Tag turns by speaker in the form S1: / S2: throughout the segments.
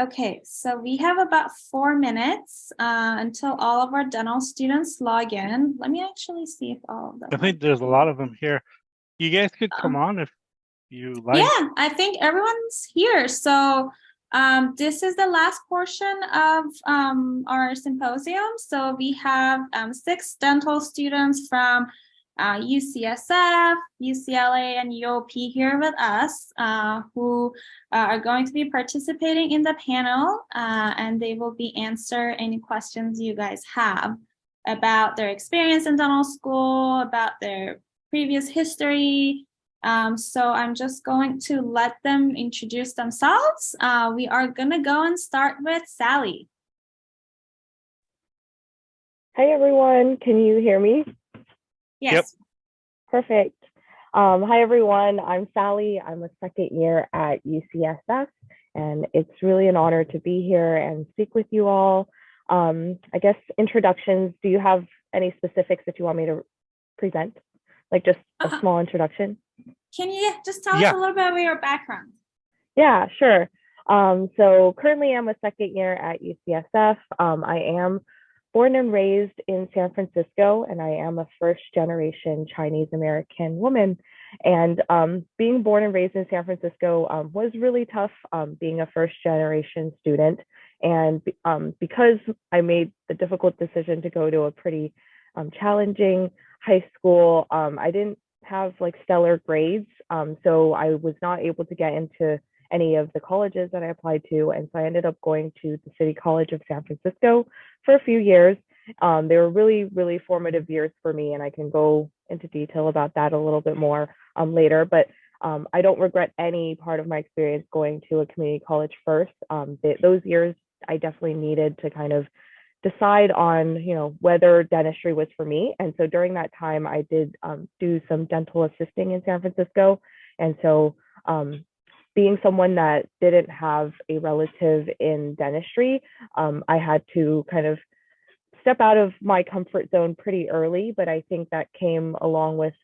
S1: Okay, so we have about 4 minutes until all of our dental students log in. Let me actually see if all of them
S2: I think there's a lot of them here. You guys could come
S1: Um,
S2: on if you like.
S1: yeah, I think everyone's here. So this is the last portion of our symposium. So we have 6 dental students from UCSF, UCLA, and UOP here with us who are going to be participating in the panel, and they will be answer any questions you guys have about their experience in dental school, about their previous history. So I'm just going to let them introduce themselves. We are gonna go and start with Sally.
S3: Hi, everyone. Can you hear me?
S1: Yes.
S2: Yep.
S3: Perfect. Hi, everyone. I'm Sally. I'm a second year at UCSF, and it's really an honor to be here and speak with you all. I guess introductions, do you have any specifics that you want me to present? Like just a small introduction?
S1: Can you just tell us a little bit about your background?
S3: Yeah, sure. So currently I'm a second year at UCSF. I am born and raised in San Francisco, and I am a first generation Chinese American woman. And being born and raised in San Francisco was really tough, being a first generation student. And because I made the difficult decision to go to a pretty challenging high school, I didn't have like stellar grades. So I was not able to get into any of the colleges that I applied to. And so I ended up going to the City College of San Francisco for a few years. They were really, really formative years for me, and I can go into detail about that a little bit more later. But I don't regret any part of my experience going to a community college first. Those years, I definitely needed to kind of decide on, whether dentistry was for me. And so during that time, I did do some dental assisting in San Francisco. And so being someone that didn't have a relative in dentistry, I had to kind of step out of my comfort zone pretty early, but I think that came along with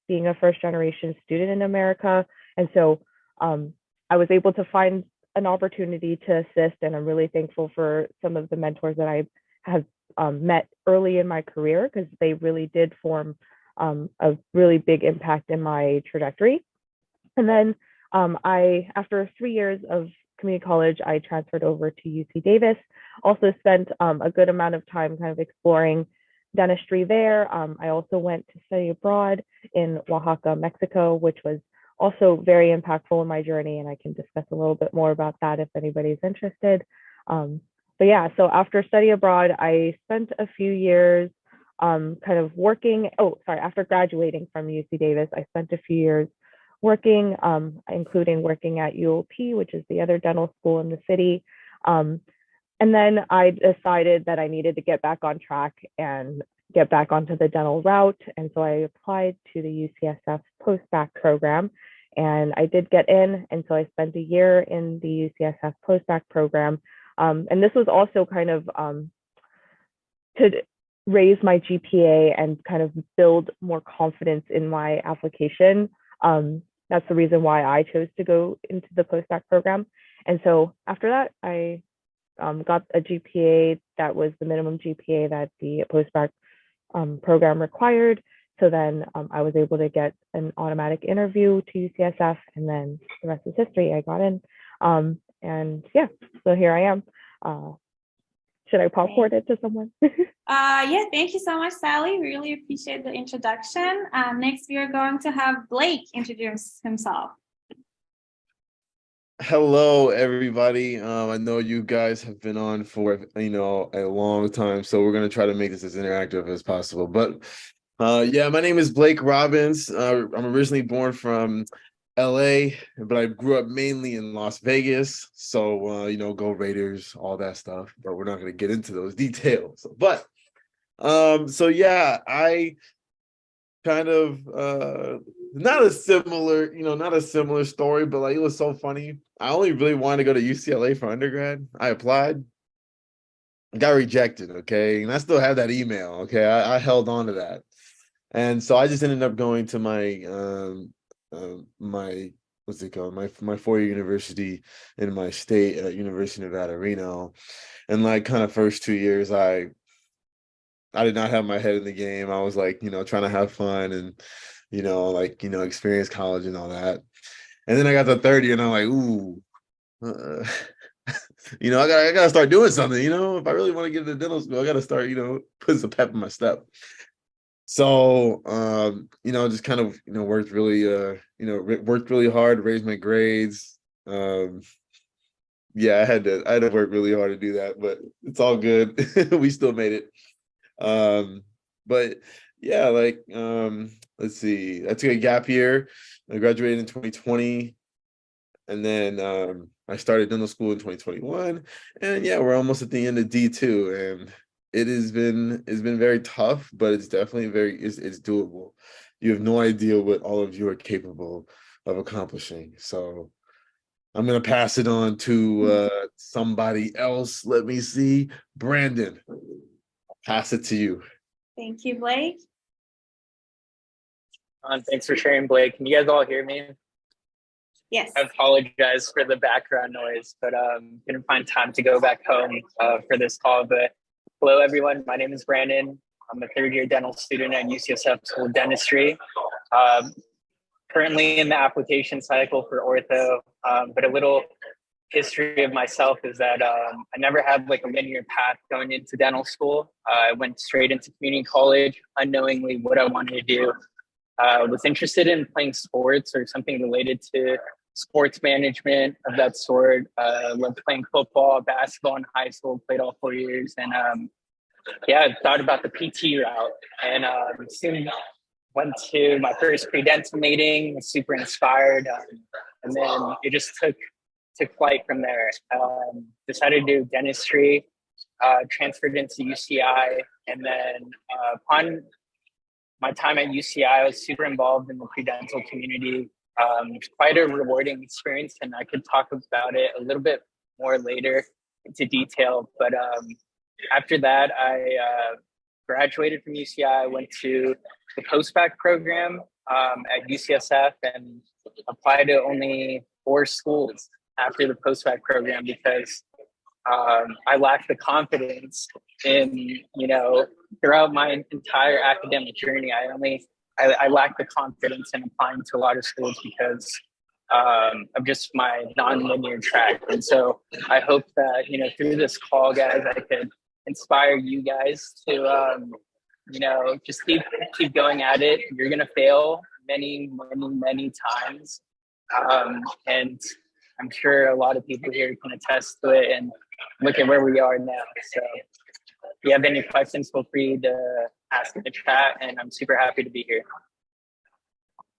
S3: being a first generation student in America. And so I was able to find an opportunity to assist, and I'm really thankful for some of the mentors that I have met early in my career, because they really did form a really big impact in my trajectory. And then after 3 years of community college, I transferred over to UC Davis. Also spent a good amount of time kind of exploring dentistry there. I also went to study abroad in Oaxaca, Mexico, which was also very impactful in my journey, and I can discuss a little bit more about that if anybody's interested. But yeah, so after study abroad, I spent a few years kind of working. After graduating from UC Davis, I spent a few years working, including working at UOP, which is the other dental school in the city. And then I decided that I needed to get back on track and get back onto the dental route. And so I applied to the UCSF post-bac program, and I did get in. And so I spent a year in the UCSF post-bac program. And this was also kind of to raise my GPA and kind of build more confidence in my application. That's the reason why I chose to go into the post-bac program. And so after that, I got a GPA that was the minimum GPA that the post-bac program required. So then I was able to get an automatic interview to UCSF, and then the rest is history. I got in. And yeah, so here I am. Should I pop forward it to someone?
S1: Yeah, thank you so much, Sally. Really appreciate the introduction. Next, we are going to have Blake introduce himself.
S4: Hello, everybody. I know you guys have been on for, a long time, so we're going to try to make this as interactive as possible. But yeah, my name is Blake Robbins. I'm originally born from LA, but I grew up mainly in Las Vegas. So, go Raiders, all that stuff. But we're not going to get into those details. But so yeah, I kind of not a similar story, but like it was so funny. I only really wanted to go to UCLA for undergrad. I applied, got rejected, okay, and I still have that email, okay. I held on to that, and so I just ended up going to my what's it called? My 4-year university in my state at University of Nevada, Reno. And like kind of first 2 years, I did not have my head in the game. I was like, trying to have fun and, experience college and all that. And then I got to third year and I'm like, ooh, I gotta start doing something, if I really want to get into dental school, I gotta start, putting some pep in my step. So, just kind of, worked really hard, raised my grades. Yeah, I had to work really hard to do that, but it's all good. We still made it. But yeah, let's see. I took a gap year. I graduated in 2020, and then I started dental school in 2021. And yeah, we're almost at the end of D2, and it's been very tough, but it's definitely it's doable. You have no idea what all of you are capable of accomplishing. So I'm gonna pass it on to somebody else. Let me see. Brandon, pass it to you.
S1: Thank you, Blake.
S5: Thanks for sharing, Blake. Can you guys all hear me?
S1: Yes.
S5: I apologize for the background noise, but couldn't find time to go back home for this call. But hello, everyone. My name is Brandon. I'm a third-year dental student at UCSF School of Dentistry. Currently in the application cycle for ortho, but a little history of myself is that I never had like a linear path going into dental school. I went straight into community college, unknowingly what I wanted to do. Was interested in playing sports or something related to sports management of that sort. Loved playing football, basketball in high school, played all 4 years. And I thought about the PT route, and soon went to my first pre-dental meeting, was super inspired. And then it just took flight from there. Decided to do dentistry, transferred into UCI, and then upon my time at UCI, I was super involved in the pre-dental community. Quite a rewarding experience, and I could talk about it a little bit more later into detail. But after that, I graduated from UCI, went to the post-bac program at UCSF, and applied to only 4 schools after the post-bac program because I lacked the confidence in, throughout my entire academic journey. I lacked the confidence in applying to a lot of schools because of just my non-linear track. And so I hope that, through this call, guys, I could inspire you guys to, just keep going at it. You're going to fail many, many, many times. And I'm sure a lot of people here can attest to it and look at where we are now. So if you have any questions, feel free to ask in the chat, and I'm super happy to be here.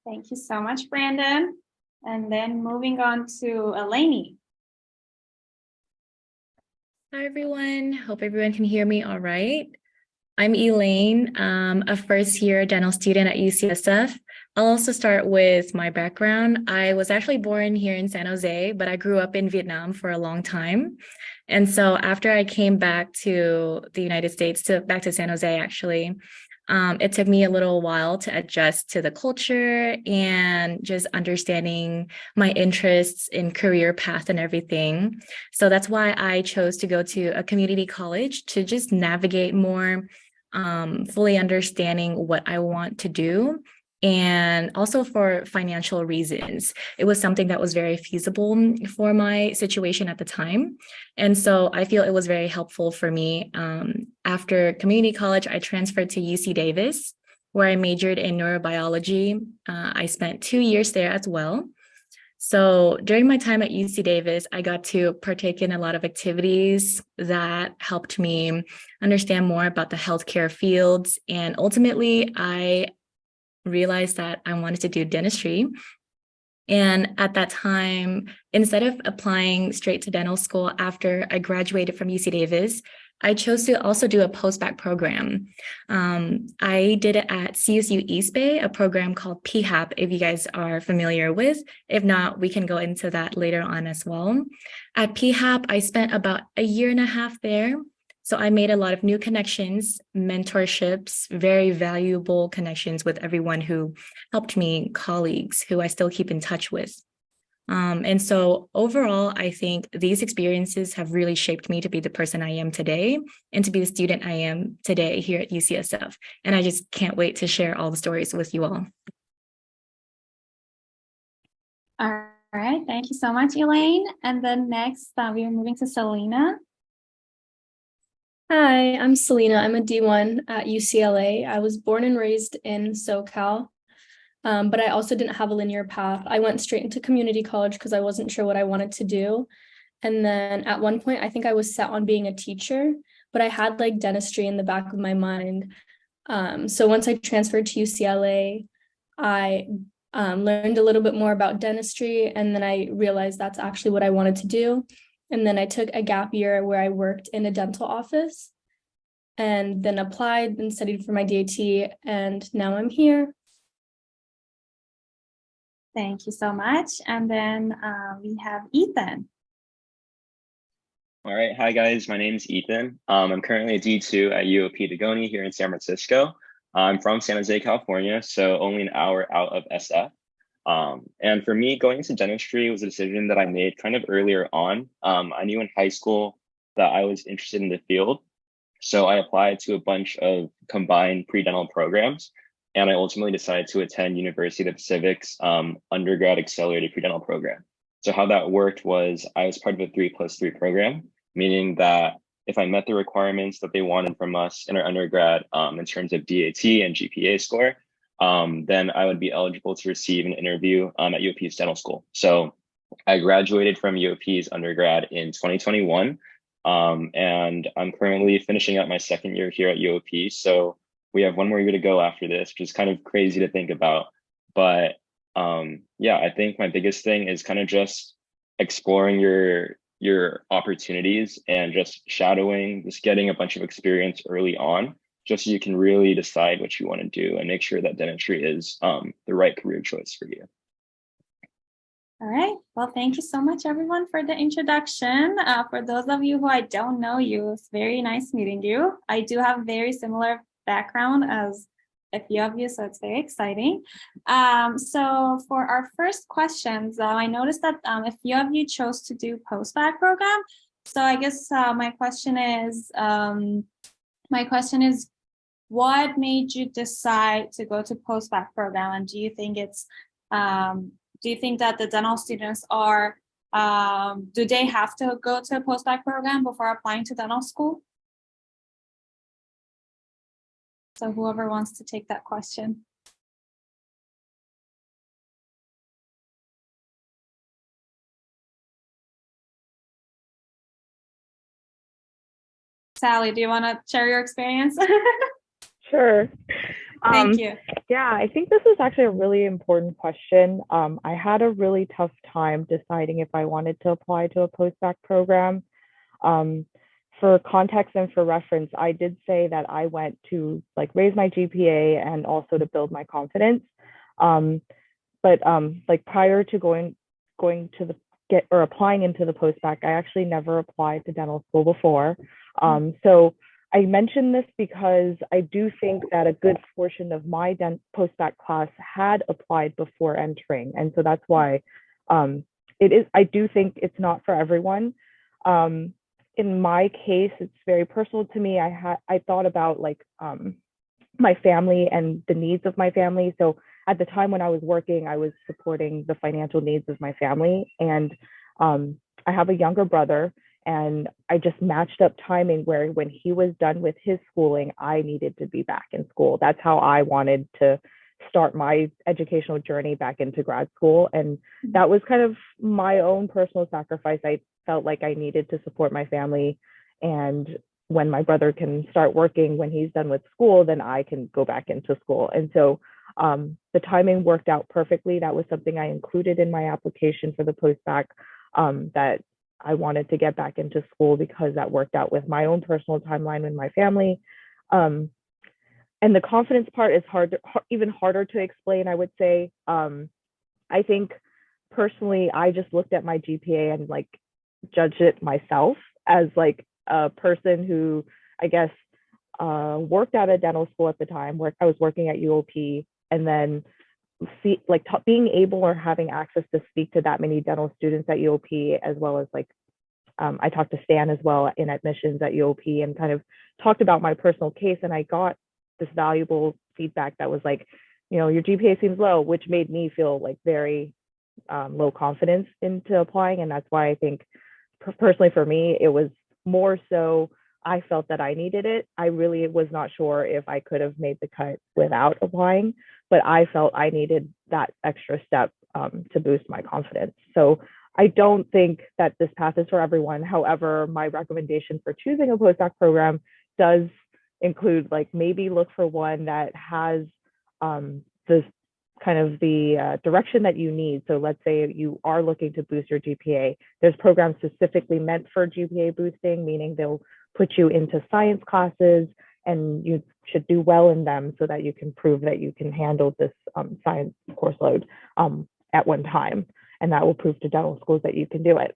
S1: Thank you so much, Brandon. And then moving on to Eleni.
S6: Hi, everyone. Hope everyone can hear me all right. I'm Elaine, a first-year dental student at UCSF. I'll also start with my background. I was actually born here in San Jose, but I grew up in Vietnam for a long time. And so after I came back to the United States, back to San Jose, actually, it took me a little while to adjust to the culture and just understanding my interests in career path and everything. So that's why I chose to go to a community college to just navigate more, fully understanding what I want to do. And also for financial reasons. It was something that was very feasible for my situation at the time. And so I feel it was very helpful for me. After community college, I transferred to UC Davis, where I majored in neurobiology. I spent 2 years there as well. So during my time at UC Davis, I got to partake in a lot of activities that helped me understand more about the healthcare fields. And ultimately, I realized that I wanted to do dentistry. And at that time, instead of applying straight to dental school after I graduated from UC Davis, I chose to also do a post-bac program. I did it at CSU East Bay, a program called PHAP, if you guys are familiar with. If not, we can go into that later on as well. At PHAP, I spent about 1.5 years there. So I made a lot of new connections, mentorships, very valuable connections with everyone who helped me, colleagues who I still keep in touch with. And so overall, I think these experiences have really shaped me to be the person I am today and to be the student I am today here at UCSF. And I just can't wait to share all the stories with you all.
S1: All right, thank you so much, Elaine. And then next, we are moving to Selena.
S7: Hi, I'm Selena. I'm a D1 at UCLA. I was born and raised in SoCal, but I also didn't have a linear path. I went straight into community college because I wasn't sure what I wanted to do. And then at one point, I think I was set on being a teacher, but I had like dentistry in the back of my mind. So once I transferred to UCLA, I learned a little bit more about dentistry, and then I realized that's actually what I wanted to do. And then I took a gap year where I worked in a dental office and then applied and studied for my DAT, and now I'm here.
S1: Thank you so much. And then we have Ethan.
S8: All right. Hi, guys. My name is Ethan. I'm currently a D2 at UOP Dagoni here in San Francisco. I'm from San Jose, California, so only an hour out of SF. And for me, going into dentistry was a decision that I made kind of earlier on. I knew in high school that I was interested in the field. So I applied to a bunch of combined pre-dental programs, and I ultimately decided to attend University of the Pacific's undergrad accelerated pre-dental program. So how that worked was I was part of a 3+3 program, meaning that if I met the requirements that they wanted from us in our undergrad in terms of DAT and GPA score, then I would be eligible to receive an interview at UOP's dental school. So I graduated from UOP's undergrad in 2021, and I'm currently finishing up my second year here at UOP. So we have one more year to go after this, which is kind of crazy to think about. But yeah, I think my biggest thing is kind of just exploring your opportunities and just shadowing, just getting a bunch of experience early on, just so you can really decide what you want to do and make sure that dentistry is the right career choice for you.
S1: All right. Well, thank you so much, everyone, for the introduction. For those of you who I don't know you, it's very nice meeting you. I do have very similar background as a few of you, so it's very exciting. So for our first questions, I noticed that a few of you chose to do post-bac program. So I guess my question is, what made you decide to go to post-bac program? And do you think that the dental students are, do they have to go to a post-bac program before applying to dental school? So whoever wants to take that question. Sally, do you want to share your experience?
S3: Sure.
S1: Thank you.
S3: Yeah, I think this is actually a really important question. I had a really tough time deciding if I wanted to apply to a post-bac program. For context and for reference, I did say that I went to like raise my GPA and also to build my confidence. But like prior to going to applying into the post-bac, I actually never applied to dental school before. So I mention this because I do think that a good portion of my post-bac class had applied before entering, and so that's why it is. I do think it's not for everyone. In my case, it's very personal to me. I thought about like my family and the needs of my family. So at the time when I was working, I was supporting the financial needs of my family, and I have a younger brother, and I just matched up timing where when he was done with his schooling, I needed to be back in school. That's how I wanted to start my educational journey back into grad school, and that was kind of my own personal sacrifice. I felt like I needed to support my family, and when my brother can start working when he's done with school, then I can go back into school. And so the timing worked out perfectly. That was something I included in my application for the post-bac, that I wanted to get back into school because that worked out with my own personal timeline with my family. And the confidence part is even harder to explain, I would say. I think personally, I just looked at my GPA and like judged it myself as like a person who, I guess, worked at a dental school at the time, where I was working at UOP, and then see like being able or having access to speak to that many dental students at UOP, as well as like I talked to Stan as well in admissions at UOP and kind of talked about my personal case, and I got this valuable feedback that was like, you know, your GPA seems low, which made me feel like very low confidence into applying. And that's why I think personally for me, it was more so I felt that I needed it. I really was not sure if I could have made the cut without applying, but I felt I needed that extra step to boost my confidence. So I don't think that this path is for everyone. However, my recommendation for choosing a postdoc program does include like maybe look for one that has this kind of the direction that you need. So let's say you are looking to boost your GPA. There's programs specifically meant for GPA boosting, meaning they'll put you into science classes and you should do well in them so that you can prove that you can handle this science course load at one time. And that will prove to dental schools that you can do it.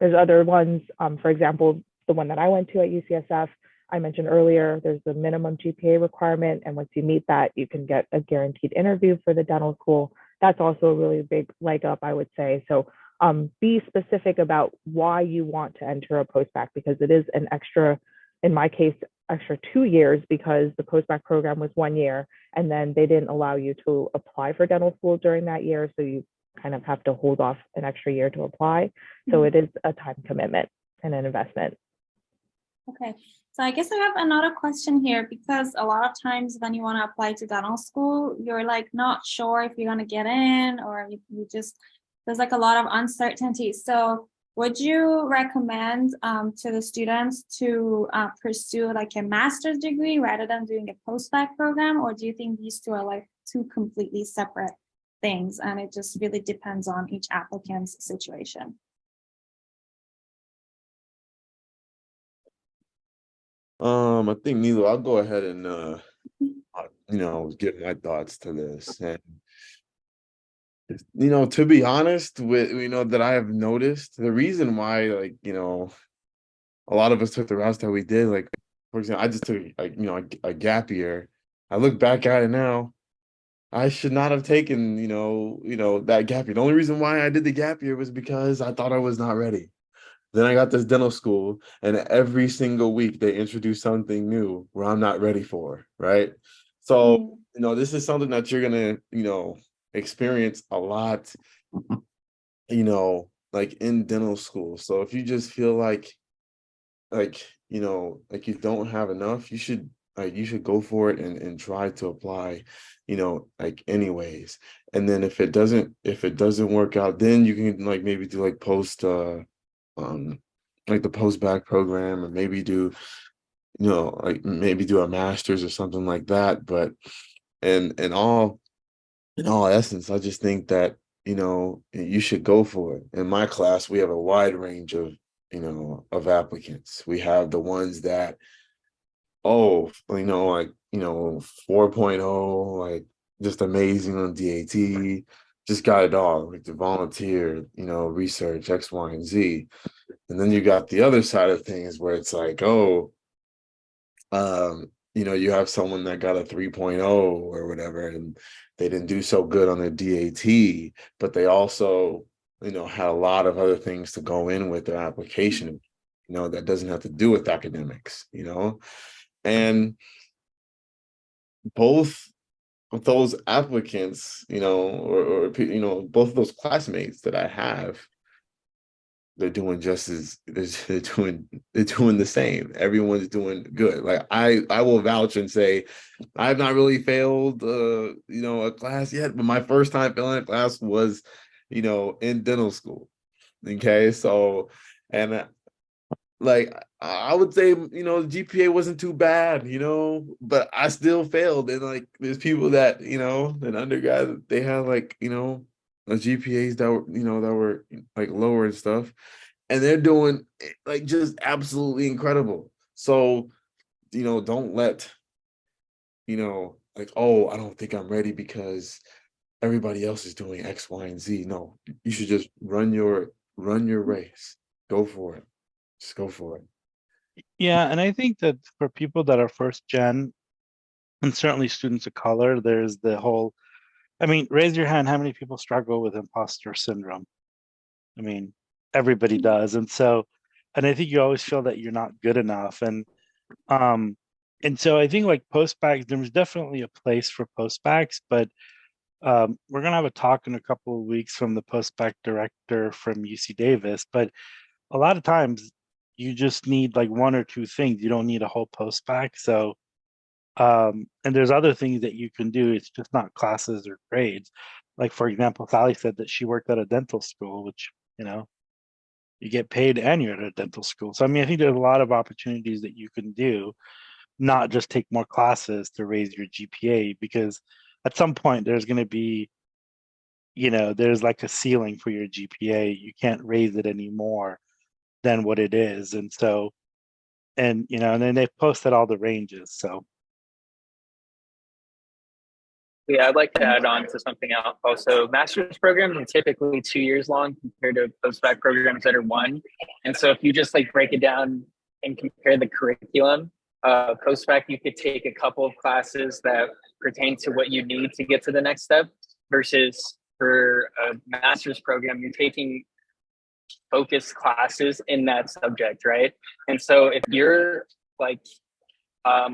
S3: There's other ones, for example, the one that I went to at UCSF, I mentioned earlier, there's a minimum GPA requirement. And once you meet that, you can get a guaranteed interview for the dental school. That's also a really big leg up, I would say. So be specific about why you want to enter a post-bac, because it is an extra, in my case, extra 2 years, because the post-bac program was 1 year and then they didn't allow you to apply for dental school during that year. So you kind of have to hold off an extra year to apply. So it is a time commitment and an investment.
S1: Okay, so I guess I have another question here, because a lot of times when you want to apply to dental school, you're like not sure if you're going to get in, or you just, there's like a lot of uncertainty. So would you recommend to the students to pursue like a master's degree rather than doing a post-bac program? Or do you think these two are like two completely separate things and it just really depends on each applicant's situation?
S4: I think Nilo, I'll go ahead and give my thoughts to this. And to be honest, with that I have noticed the reason why, like, a lot of us took the routes that we did. Like, for example, I just took a gap year. I look back at it now, I should not have taken, that gap year. The only reason why I did the gap year was because I thought I was not ready. Then I got this dental school, and every single week they introduce something new where I'm not ready for, right? So, this is something that you're gonna, experience a lot, like in dental school. So if you just feel like you don't have enough, you should go for it and try to apply, anyways. And then if it doesn't work out, then you can like maybe do like like the post-bac program, or maybe do, maybe do a master's or something like that. But in all essence, I just think that, you should go for it. In my class, we have a wide range of, of applicants. We have the ones that, 4.0, like just amazing on DAT, just got it all, like the volunteer, research, X, Y, and Z. And then you got the other side of things where it's like, you have someone that got a 3.0 or whatever, and they didn't do so good on their DAT, but they also, had a lot of other things to go in with their application, that doesn't have to do with academics, and both of those applicants, or both of those classmates that I have, they're doing they're doing the same. Everyone's doing good. Like I will vouch and say I have not really failed a class yet, but my first time failing a class was, in dental school. Okay. So, and like I would say, the GPA wasn't too bad, but I still failed. And like there's people that, in undergrad, they have like, GPAs that were like lower and stuff, and they're doing like just absolutely incredible. So, don't let, like, I don't think I'm ready because everybody else is doing X, Y, and Z. No, you should just run your race. Go for it. Just go for it.
S2: Yeah, and I think that for people that are first gen, and certainly students of color, there's the whole I mean, raise your hand. How many people struggle with imposter syndrome? I mean, everybody does. And so, and I think you always feel that you're not good enough. Um, and so I think like post-bacs, there's definitely a place for post-bacs, but we're gonna have a talk in a couple of weeks from the post-bac director from UC Davis. But a lot of times you just need like one or two things. You don't need a whole post-bac. So and there's other things that you can do. It's just not classes or grades. Like for example, Sally said that she worked at a dental school, which, you know, you get paid and you're at a dental school. So I mean, I think there's a lot of opportunities that you can do, not just take more classes to raise your GPA, because at some point there's going to be, you know, there's like a ceiling for your GPA. You can't raise it any more than what it is. And so, and you know, and then they've posted all the ranges. So
S5: Yeah, I'd like to add on to something else. Also, master's programs are typically 2 years long compared to post-bac programs that are one. And so if you just like break it down and compare the curriculum, post-bac, you could take a couple of classes that pertain to what you need to get to the next step, versus for a master's program, you're taking focused classes in that subject, right? And so if you're like a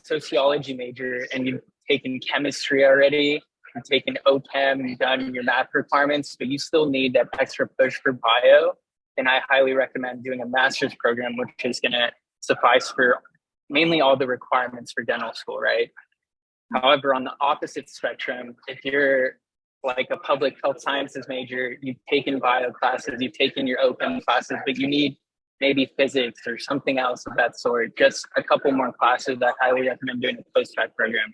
S5: sociology major and you've taken chemistry already, you've taken OChem, you've done your math requirements, but you still need that extra push for bio, then I highly recommend doing a master's program, which is going to suffice for mainly all the requirements for dental school, right? However, on the opposite spectrum, if you're like a public health sciences major, you've taken bio classes, you've taken your OChem classes, but you need maybe physics or something else of that sort, just a couple more classes, I highly recommend doing a post-bac program.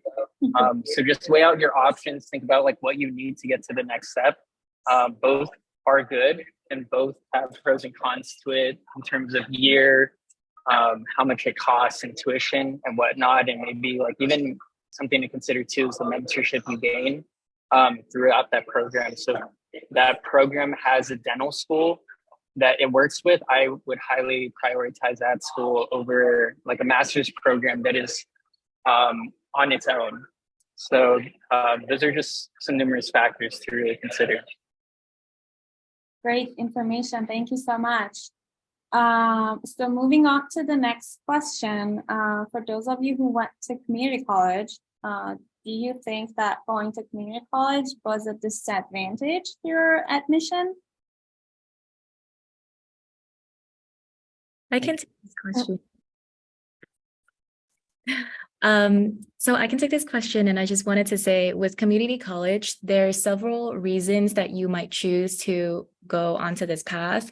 S5: So just weigh out your options, think about like what you need to get to the next step. Both are good and both have pros and cons to it in terms of year, how much it costs and tuition and whatnot. And maybe like even something to consider too is the mentorship you gain throughout that program. So that program has a dental school that it works with, I would highly prioritize that school over like a master's program that is on its own. So those are just some numerous factors to really consider.
S1: Great information. Thank you so much. So moving on to the next question, for those of you who went to community college, do you think that going to community college was a disadvantage to your admission?
S6: I can take this question. So I can take this question, and I just wanted to say with community college, there are several reasons that you might choose to go onto this path,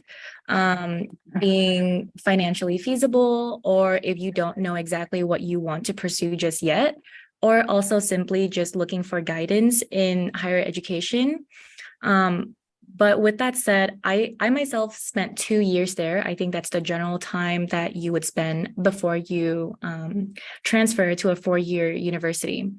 S6: being financially feasible, or if you don't know exactly what you want to pursue just yet, or also simply just looking for guidance in higher education. But with that said, I myself spent 2 years there. I think that's the general time that you would spend before you transfer to a 4-year university.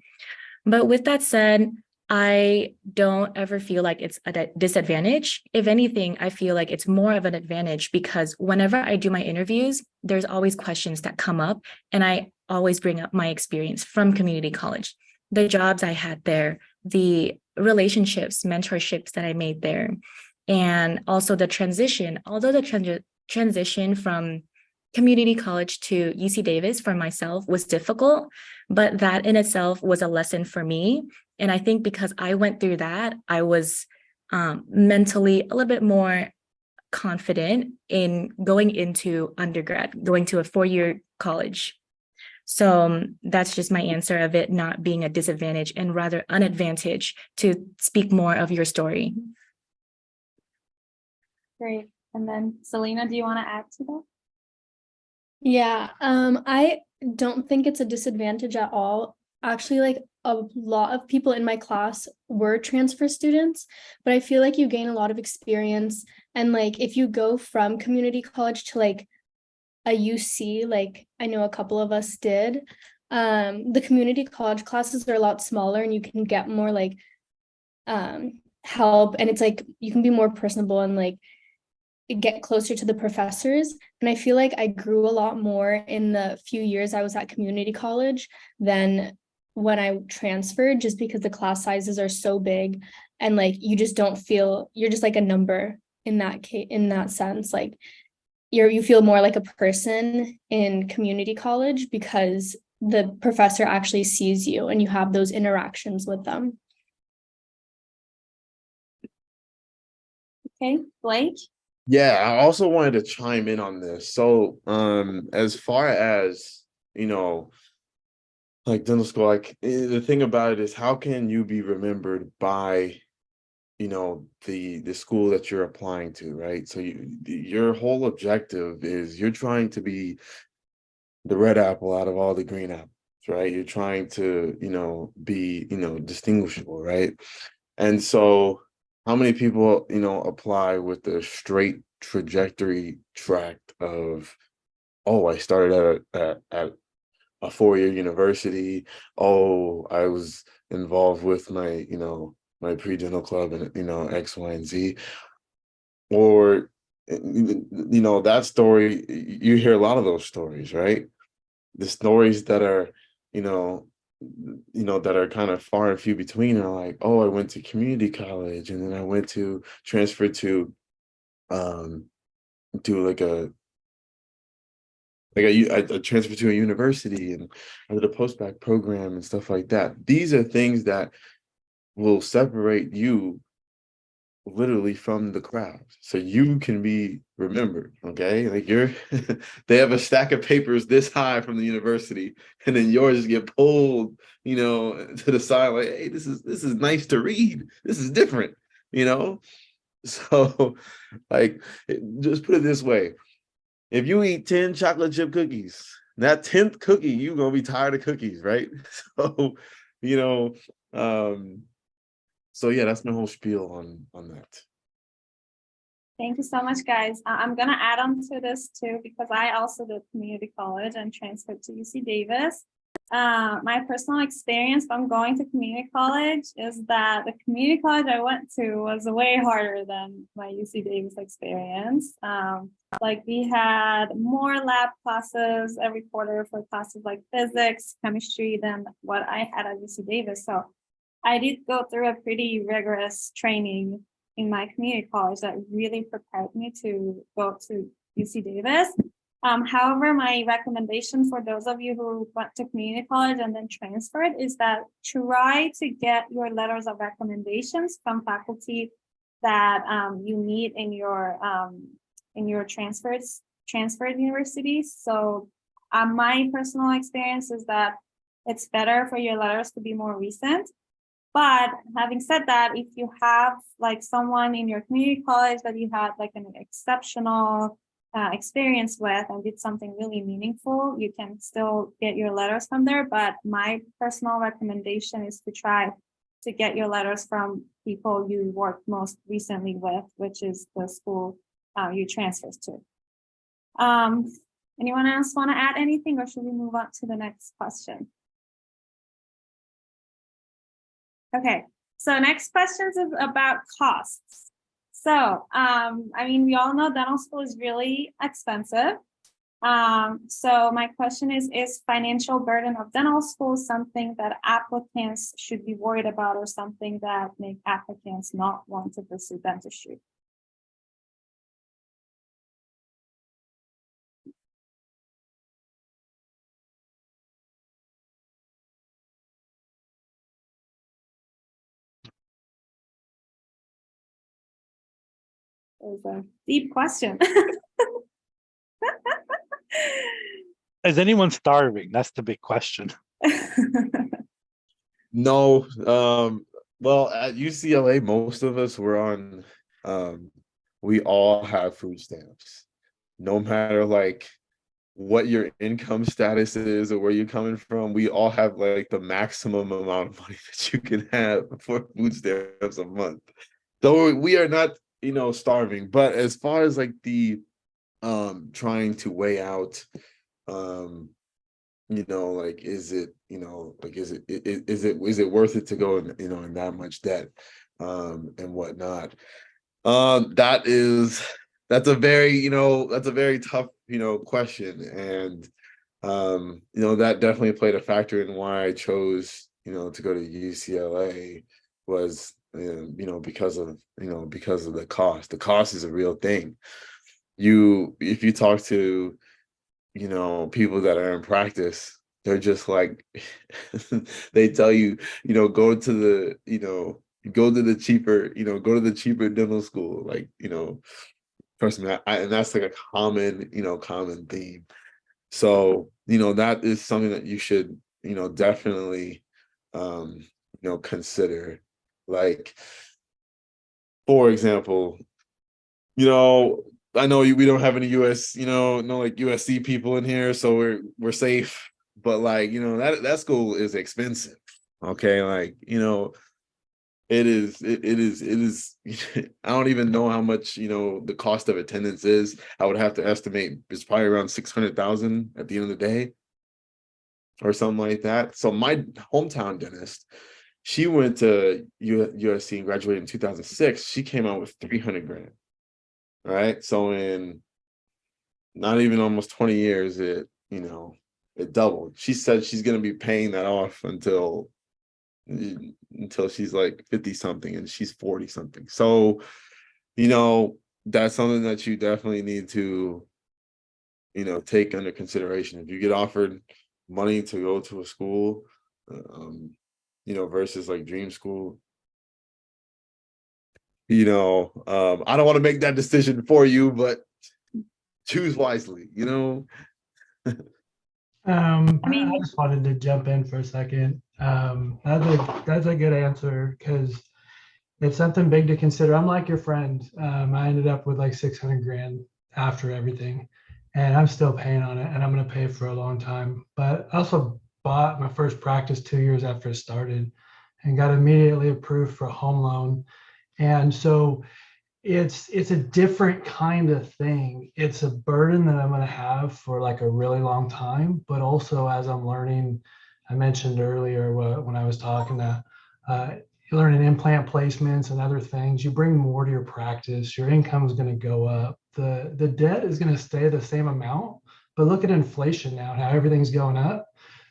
S6: But with that said, I don't ever feel like it's a disadvantage. If anything, I feel like it's more of an advantage because whenever I do my interviews, there's always questions that come up, and I always bring up my experience from community college, the jobs I had there, the relationships, mentorships that I made there, and also the transition. Although the transition from community college to UC Davis for myself was difficult, but that in itself was a lesson for me. And I think because I went through that, I was mentally a little bit more confident in going into undergrad, going to a 4-year college. So that's just my answer of it not being a disadvantage and rather an advantage to speak more of your story.
S1: Great. And then Selena, do you want to add to that?
S7: Yeah, I don't think it's a disadvantage at all. Actually, like a lot of people in my class were transfer students, but I feel like you gain a lot of experience. And like if you go from community college to like a UC, like I know a couple of us did, the community college classes are a lot smaller and you can get more like help, and it's like you can be more personable and like get closer to the professors. And I feel like I grew a lot more in the few years I was at community college than when I transferred, just because the class sizes are so big, and like you just don't feel, you're just like a number in that case, in that sense. Like you feel more like a person in community college because the professor actually sees you and you have those interactions with them.
S1: Okay, Blake?
S4: Yeah, I also wanted to chime in on this. So, as far as, like dental school, like the thing about it is, how can you be remembered by, the school that you're applying to, right? So your whole objective is you're trying to be the red apple out of all the green apples, right? You're trying to, be, distinguishable, right? And so how many people, apply with the straight trajectory track of, oh, I started at a 4-year university. Oh, I was involved with my, my pre-dental club and, X, Y, and Z. Or, that story, you hear a lot of those stories, right? The stories that are, you know, that are kind of far and few between are like, oh, I went to community college and then I went to transfer to like I transferred to a university and I did a post-bac program and stuff like that. These are things that will separate you literally from the crowd so you can be remembered. Okay, like they have a stack of papers this high from the university and then yours get pulled to the side, like, hey, this is nice to read, this is different. So like, just put it this way, if you eat 10 chocolate chip cookies, that 10th cookie, you're gonna be tired of cookies, right? So you know so yeah, that's my whole spiel on that.
S1: Thank you so much, guys. I'm gonna add on to this too, because I also did community college and transferred to UC Davis. My personal experience from going to community college is that the community college I went to was way harder than my UC Davis experience. Like we had more lab classes every quarter for classes like physics, chemistry than what I had at UC Davis. So I did go through a pretty rigorous training in my community college that really prepared me to go to UC Davis. However, my recommendation for those of you who went to community college and then transferred is that try to get your letters of recommendations from faculty that you meet in your transferred universities. So my personal experience is that it's better for your letters to be more recent. But having said that, if you have like someone in your community college that you had like an exceptional experience with and did something really meaningful, you can still get your letters from there. But my personal recommendation is to try to get your letters from people you worked most recently with, which is the school you transferred to. Anyone else want to add anything, or should we move on to the next question? Okay, so next questions is about costs. So, I mean, we all know dental school is really expensive. So my question is financial burden of dental school something that applicants should be worried about, or something that make applicants not want to pursue dentistry? It was a deep question.
S2: Is anyone starving? That's the big question.
S4: No, well, at UCLA, most of us were on, we all have food stamps, no matter like what your income status is or where you're coming from. We all have like the maximum amount of money that you can have for food stamps a month. So we are not, starving. But as far as like the trying to weigh out, like, is it, like, is it worth it to go in, in that much debt, and whatnot? That's a very, that's a very tough, question. And You know, that definitely played a factor in why I chose, you know, to go to UCLA was, you know, because of the cost. The cost is a real thing. If you talk to, you know, people that are in practice, they're just like, they tell you, you know, go to the, you know, go to the cheaper, you know, go to the cheaper dental school. Like, you know, trust me, and that's like a common, you know, common theme. So, you know, that is something that you should, you know, definitely, you know, consider. Like, for example, you know, I know we don't have any US, you know, no like USC people in here, so we're safe. But like, you know, that school is expensive. Okay, like, you know, it is I don't even know how much, you know, the cost of attendance is. I would have to estimate it's probably around 600,000 at the end of the day or something like that. So my hometown dentist, she went to USC and graduated in 2006. She came out with 300 grand. All right. So in not even almost 20 years, you know, it doubled. She said she's going to be paying that off until she's like 50 something and she's 40 something. So, you know, that's something that you definitely need to, you know, take under consideration. If you get offered money to go to a school, you know, versus like dream school, you know, I don't want to make that decision for you, but choose wisely, you know.
S9: I just wanted to jump in for a second. That's a good answer because it's something big to consider. I'm like your friend. I ended up with like 600 grand after everything, and I'm still paying on it, and I'm going to pay for a long time. But I also bought my first practice 2 years after it started, and got immediately approved for a home loan. And so it's a different kind of thing. It's a burden that I'm going to have for like a really long time, but also as I'm learning, I mentioned earlier when I was talking to learning implant placements and other things, you bring more to your practice, your income is going to go up. The debt is going to stay the same amount, but look at inflation now, how everything's going up.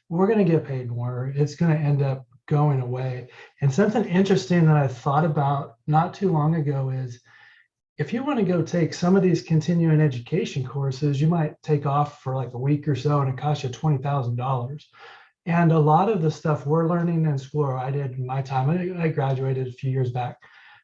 S9: We're going to get paid more. It's going to end up going away. And something interesting that I thought about not too long ago is if you want to go take some of these continuing education courses, you might take off for like a week or so and it costs you $20,000. And a lot of the stuff we're learning in school, or I did in my time, I graduated a few years back,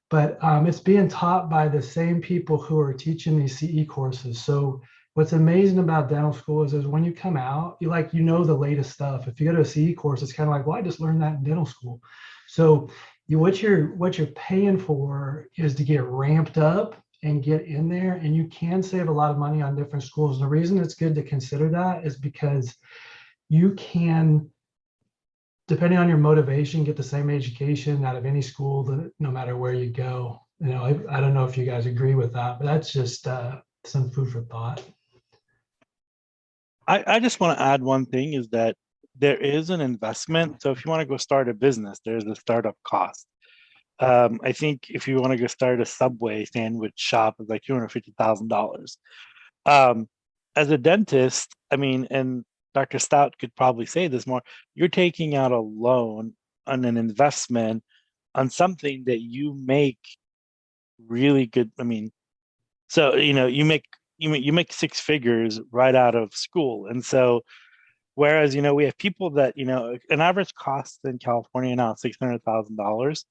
S9: but it's being taught by the same people who are teaching these CE courses. So what's amazing about dental school is when you come out, you know the latest stuff. If you go to a CE course, it's kind of like, well, I just learned that in dental school. So what you're paying for is to get ramped up and get in there, and you can save a lot of money on different schools. The reason it's good to consider that is because you can, depending on your motivation, get the same education out of any school that no matter where you go. You know, I don't know if you guys agree with that, but that's just some food for thought.
S2: I just want to add one thing is that there is an investment. So if you want to go start a business, there's a startup cost. I think if you want to go start a Subway sandwich shop, it's like $250,000. As a dentist, I mean, and Dr. Stout could probably say this more, you're taking out a loan on an investment on something that you make really good. I mean, so you know, you make six figures right out of school. And so whereas, you know, we have people that, you know, an average cost in California now is $600,000.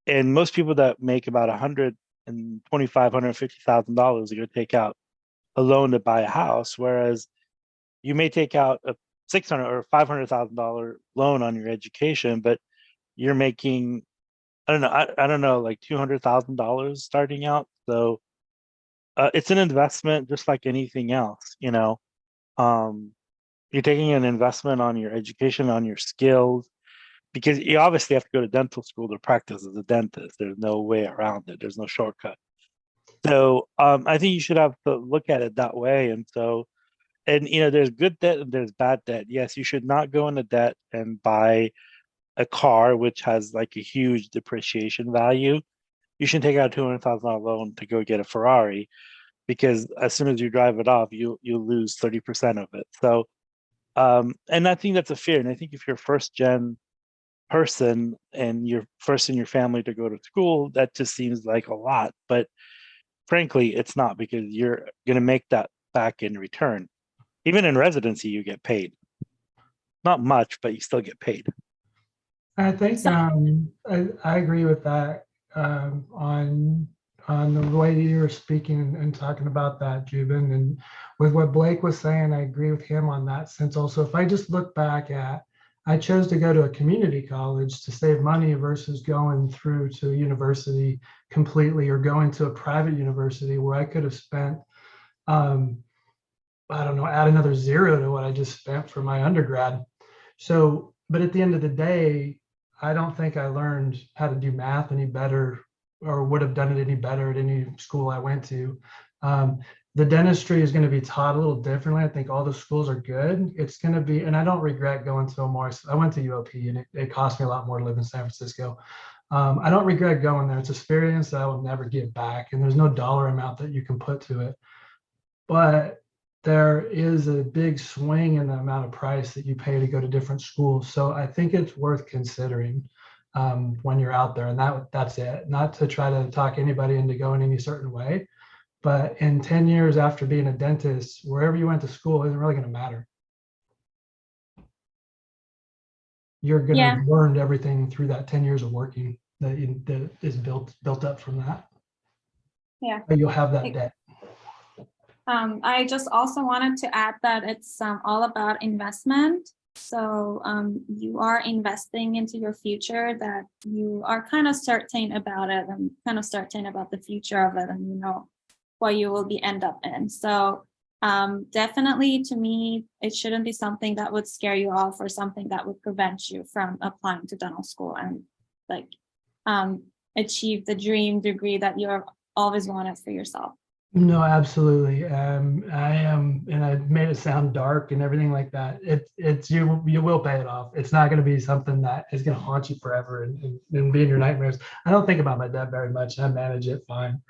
S2: And most people that make about $125,000-$150,000 are going to take out a loan to buy a house, whereas you may take out a $600,000 or $500,000 loan on your education, but you're making I don't know like $200,000 starting out. So it's an investment just like anything else, you know. You're taking an investment on your education, on your skills, because you obviously have to go to dental school to practice as a dentist. There's no way around it. There's no shortcut. So I think you should have to look at it that way. And so, and you know, there's good debt and there's bad debt. Yes, you should not go into debt and buy a car which has like a huge depreciation value. You should take out a $200,000 loan to go get a Ferrari, because as soon as you drive it off, you lose 30% of it. So And I think that's a fear. And I think if you're first gen person and you're first in your family to go to school, that just seems like a lot. But frankly, it's not, because you're going to make that back in return. Even in residency, you get paid. Not much, but you still get paid.
S9: I think I agree with that on the way you were speaking and talking about that, Jubin, and with what Blake was saying, I agree with him on that sense. Also, if I just look back at, I chose to go to a community college to save money versus going through to a university completely, or going to a private university where I could have spent, I don't know, add another zero to what I just spent for my undergrad. So, but at the end of the day, I don't think I learned how to do math any better, or would have done it any better at any school I went to. The dentistry is going to be taught a little differently. I think all the schools are good. It's going to be, and I don't regret going to more. I went to UOP, and it cost me a lot more to live in San Francisco. I don't regret going there. It's an experience that I will never get back, and there's no dollar amount that you can put to it. But there is a big swing in the amount of price that you pay to go to different schools. So I think it's worth considering when you're out there. And that's it. Not to try to talk anybody into going any certain way, but in 10 years after being a dentist, wherever you went to school isn't really going to matter. You're going to have learned everything through that 10 years of working that is built up from that.
S1: Yeah.
S9: But you'll have that debt.
S1: I just also wanted to add that it's all about investment. So you are investing into your future, that you are kind of certain about it, and kind of certain about the future of it, and you know what you will end up in. So definitely, to me, it shouldn't be something that would scare you off, or something that would prevent you from applying to dental school and like achieve the dream degree that you've always wanted for yourself.
S9: No, absolutely. I am, and I made it sound dark and everything like that. It's you will pay it off. It's not going to be something that is going to haunt you forever and be in your nightmares. I don't think about my debt very much. I manage it fine.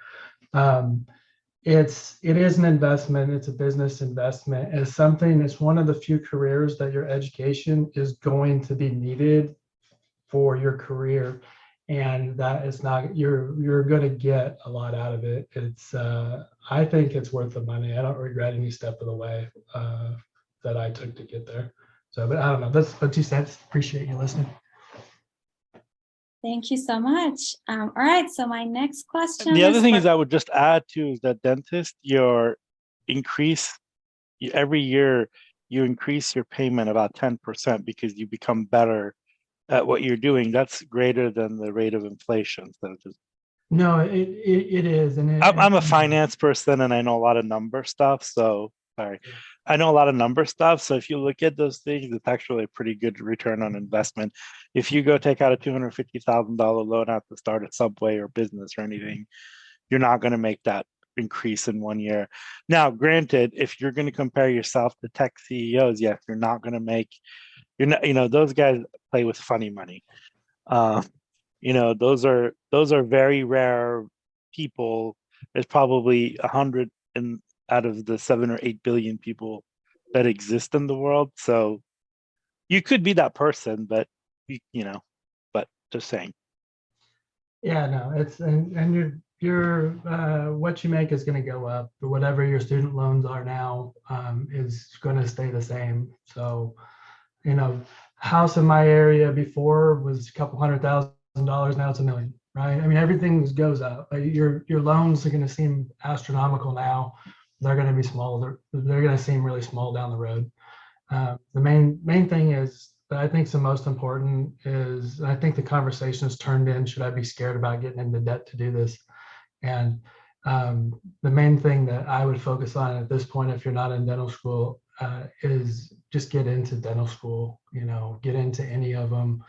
S9: It is an investment. It's a business investment. It's something. It's one of the few careers that your education is going to be needed for your career. And that is not, you're going to get a lot out of it. It's I think it's worth the money. I don't regret any step of the way that I took to get there. So, but I don't know, that's what 2 cents. Appreciate you listening.
S1: Thank you so much. All right, so my next question.
S2: The other thing is, I would just add too, is that dentist, every year you increase your payment about 10% because you become better at what you're doing. That's greater than the rate of inflation. So just,
S9: no, it is. And
S2: I'm a finance person, and I know a lot of number stuff. So sorry, I know a lot of number stuff. So if you look at those things, it's actually a pretty good return on investment. If you go take out a $250,000 loan at the start of Subway or business or anything, you're not going to make that increase in 1 year. Now, granted, if you're going to compare yourself to tech CEOs, yes, you're not going to make. You're not, those guys play with funny money. Those are very rare people. There's probably 100 out of the 7 or 8 billion people that exist in the world. So you could be that person, but but just saying.
S9: Yeah, no, it's and your what you make is going to go up, but whatever your student loans are now is going to stay the same. So. House in my area before was a couple $100,000. Now it's $1 million, right? I mean, everything goes up. Your loans are going to seem astronomical now. They're going to be small. They're going to seem really small down the road. The main thing is that I think is the most important is, I think the conversation has turned in, should I be scared about getting into debt to do this? And the main thing that I would focus on at this point, if you're not in dental school, is just get into dental school. Get into any of them.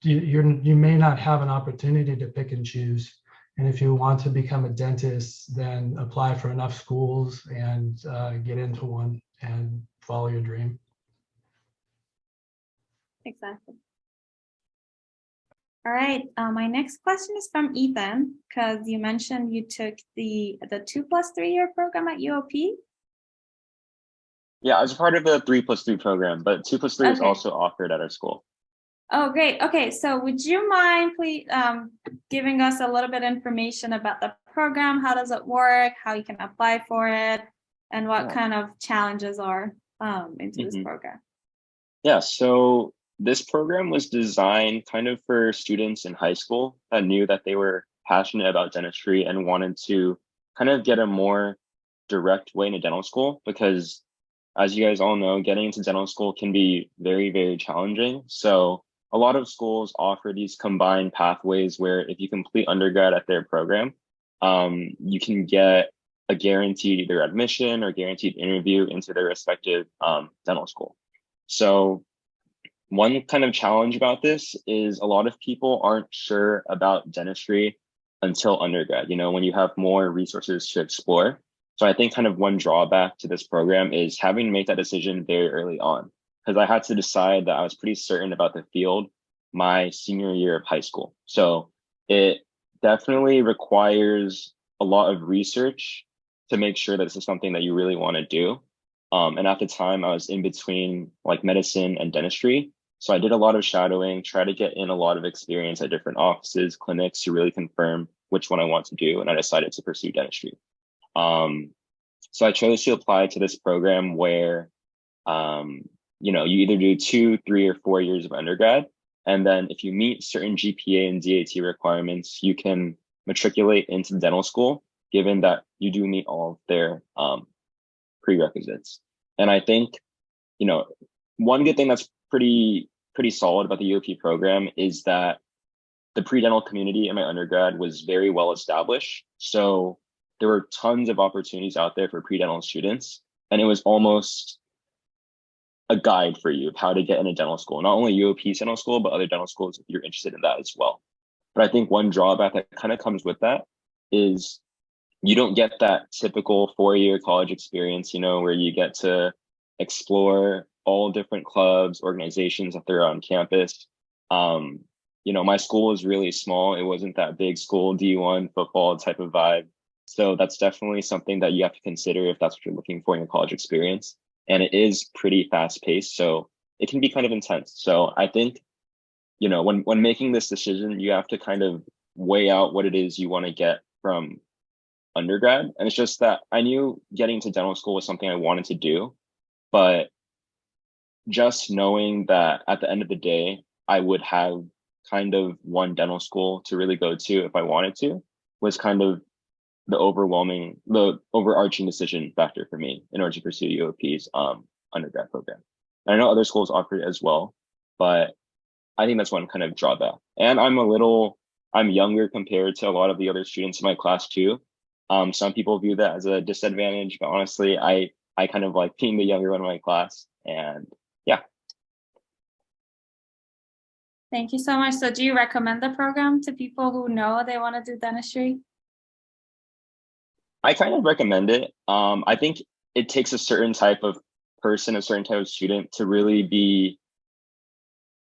S9: You may not have an opportunity to pick and choose. And if you want to become a dentist, then apply for enough schools and get into one and follow your dream.
S1: Exactly. All right, my next question is from Ethan, because you mentioned you took the 2+3 year program at UOP.
S8: Yeah, I was a part of the 3+3 program, but 2+3 is
S1: Okay.
S8: also offered at our school.
S1: Oh, great. Okay, so would you mind please giving us a little bit of information about the program? How does it work? How you can apply for it? And what
S8: Yeah.
S1: kind of challenges are into this
S8: Mhm.
S1: program?
S8: Yeah, so this program was designed kind of for students in high school that knew that they were passionate about dentistry and wanted to kind of get a more direct way into dental school, because as you guys all know, getting into dental school can be very, very challenging. So a lot of schools offer these combined pathways where if you complete undergrad at their program, you can get a guaranteed either admission or guaranteed interview into their respective dental school. So one kind of challenge about this is a lot of people aren't sure about dentistry until undergrad, you know, when you have more resources to explore. So I think kind of one drawback to this program is having to make that decision very early on, because I had to decide that I was pretty certain about the field my senior year of high school. So it definitely requires a lot of research to make sure that this is something that you really want to do. And at the time, I was in between like medicine and dentistry. So I did a lot of shadowing, try to get in a lot of experience at different offices, clinics to really confirm which one I want to do. And I decided to pursue dentistry. So I chose to apply to this program where, you know, you either do 2, 3, or 4 years of undergrad. And then if you meet certain GPA and DAT requirements, you can matriculate into the dental school, given that you do meet all of their prerequisites. And I think, you know, one good thing that's pretty solid about the UOP program is that the pre-dental community in my undergrad was very well established. So there were tons of opportunities out there for pre-dental students, and it was almost a guide for you of how to get into dental school, not only UOP dental school, but other dental schools if you're interested in that as well. But I think one drawback that kind of comes with that is you don't get that typical 4-year college experience, you know, where you get to explore all different clubs, organizations that there are on campus. You know, my school was really small. It wasn't that big school, D1 football type of vibe. So that's definitely something that you have to consider if that's what you're looking for in your college experience. And it is pretty fast paced, so it can be kind of intense. So I think, you know, when making this decision, you have to kind of weigh out what it is you want to get from undergrad. And it's just that I knew getting to dental school was something I wanted to do, but just knowing that at the end of the day, I would have kind of one dental school to really go to if I wanted to was kind of the overarching decision factor for me in order to pursue UOP's undergrad program. And I know other schools offer it as well, but I think that's one kind of drawback. And I'm younger compared to a lot of the other students in my class too. Some people view that as a disadvantage, but honestly, I kind of like being the younger one in my class. And yeah.
S1: Thank you so much. So do you recommend the program to people who know they want to do dentistry?
S8: I kind of recommend it. I think it takes a certain type of person, a certain type of student to really be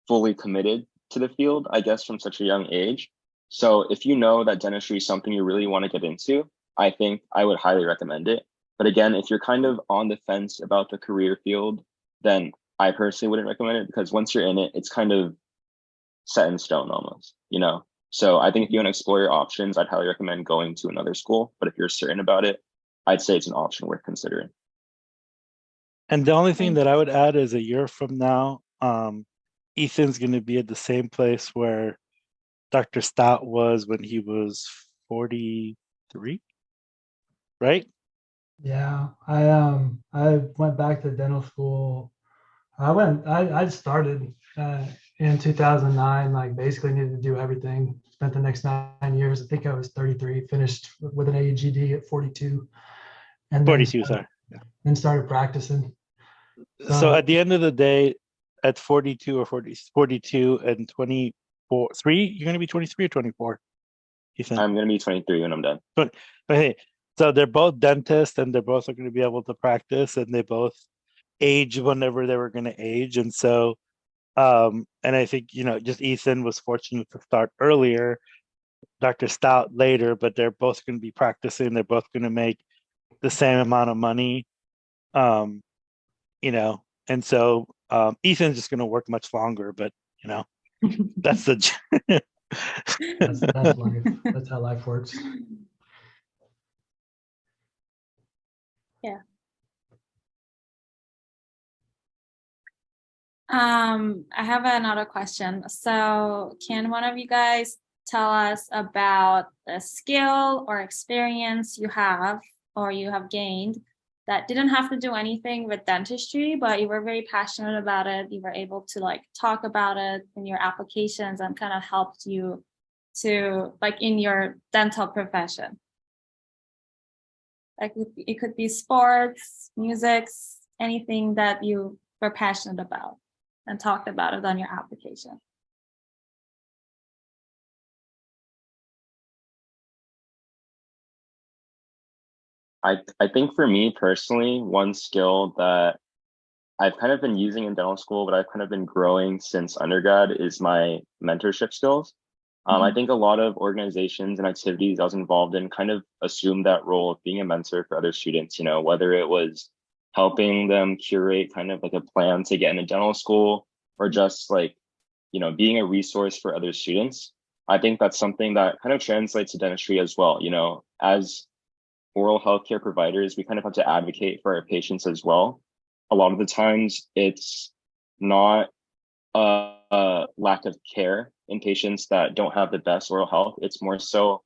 S8: fully committed to the field, I guess, from such a young age. So if you know that dentistry is something you really want to get into, I think I would highly recommend it. But again, if you're kind of on the fence about the career field, then I personally wouldn't recommend it, because once you're in it, it's kind of set in stone almost, you know? So I think if you want to explore your options, I'd highly recommend going to another school. But if you're certain about it, I'd say it's an option worth considering.
S2: And the only thing that I would add is a year from now, Ethan's going to be at the same place where Dr. Stout was when he was 43, right?
S9: Yeah, I went back to dental school. I started in 2009, like basically needed to do everything. Spent the next 9 years. I think I was 33, finished with an AGD at 42, and
S2: 42, sorry.
S9: then started practicing.
S2: So at the end of the day, at 42 or 42 and 24, you're going to be 23 or 24? Ethan?
S8: I'm going to be 23 when I'm done.
S2: But hey, so they're both dentists and they're both going to be able to practice, and they both age whenever they were going to age. And so, and I think, you know, just Ethan was fortunate to start earlier, Dr. Stout later, but they're both going to be practicing. They're both going to make the same amount of money. and so Ethan's just going to work much longer, but that's the
S9: That's life. That's how life works.
S1: Yeah. I have another question. So can one of you guys tell us about a skill or experience you have or you have gained that didn't have to do anything with dentistry, but you were very passionate about it. You were able to like talk about it in your applications and kind of helped you to like in your dental profession. Like it could be sports, music, anything that you were passionate about and talked about it on your application.
S8: I think for me personally, one skill that I've kind of been using in dental school, but I've kind of been growing since undergrad is my mentorship skills. I think a lot of organizations and activities I was involved in kind of assumed that role of being a mentor for other students, whether it was helping them curate kind of like a plan to get into dental school or just like, being a resource for other students. I think that's something that kind of translates to dentistry as well. As oral healthcare providers, we kind of have to advocate for our patients as well. A lot of the times it's not a lack of care in patients that don't have the best oral health. It's more so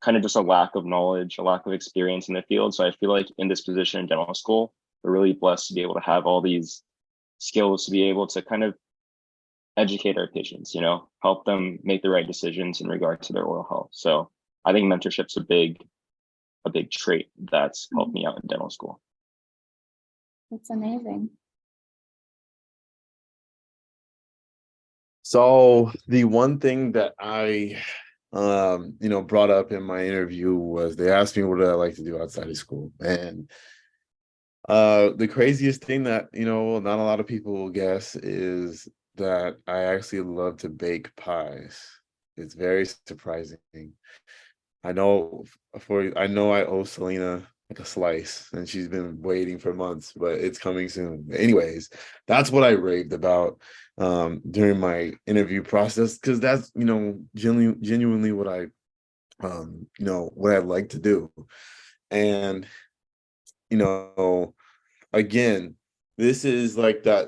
S8: kind of just a lack of knowledge, a lack of experience in the field. So I feel like in this position in dental school, we're really blessed to be able to have all these skills to be able to kind of educate our patients, help them make the right decisions in regard to their oral health. So I think mentorship's a big trait that's helped me out in dental school.
S1: That's amazing.
S4: So the one thing that I brought up in my interview was they asked me what I like to do outside of school. And the craziest thing that not a lot of people will guess is that I actually love to bake pies. It's very surprising. I know I owe Selena like a slice, and she's been waiting for months, but it's coming soon. Anyways, that's what I raved about during my interview process, because that's genuinely what I what I'd like to do. And again, this is like that,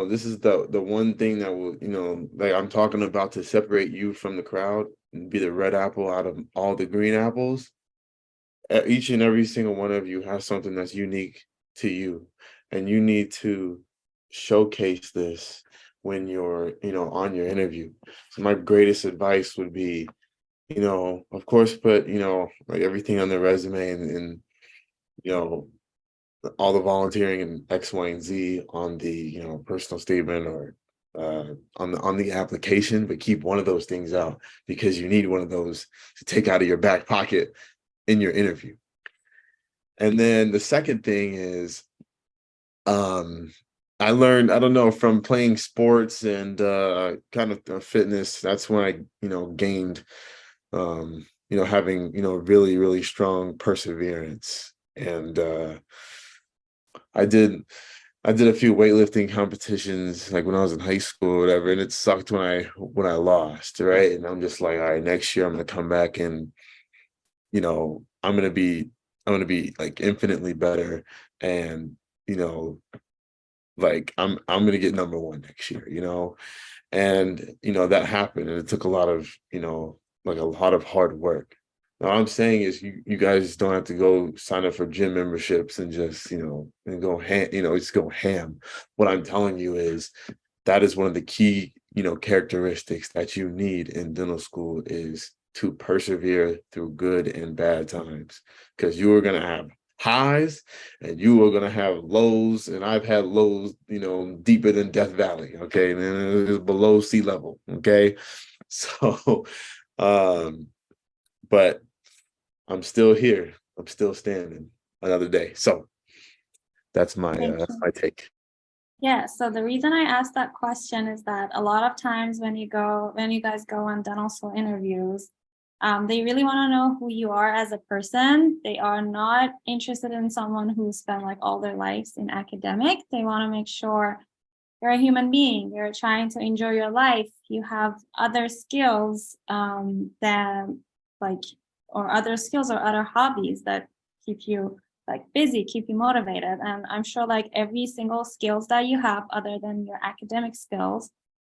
S4: this is the one thing that will, like I'm talking about, to separate you from the crowd and be the red apple out of all the green apples. Each and every single one of you has something that's unique to you, and you need to showcase this when you're, on your interview. So my greatest advice would be, of course, put, like everything on the resume and all the volunteering and X, Y, and Z on the, personal statement or on the application, but keep one of those things out, because you need one of those to take out of your back pocket in your interview. And then the second thing is, I learned, I don't know, from playing sports and kind of fitness. That's when I, gained, having, really, really strong perseverance. And I did a few weightlifting competitions like when I was in high school or whatever, and it sucked when I lost, right? And I'm just like, all right, next year I'm gonna come back and I'm gonna be like infinitely better, and like I'm gonna get number one next year, and that happened, and it took a lot of like a lot of hard work. Now, what I'm saying is you guys don't have to go sign up for gym memberships and just and go ham, just go ham. What I'm telling you is that is one of the key characteristics that you need in dental school, is to persevere through good and bad times, because you are going to have highs and you are going to have lows, and I've had lows deeper than Death Valley, okay, and it was below sea level, okay. So but I'm still here, I'm still standing another day. So that's my my take.
S1: Yeah, so the reason I asked that question is that a lot of times when you guys go on dental school interviews, They really want to know who you are as a person. They are not interested in someone who spent like all their lives in academic. They want to make sure you're a human being. You're trying to enjoy your life. You have other skills than like, or other skills or other hobbies that keep you like busy, keep you motivated. And I'm sure like every single skills that you have other than your academic skills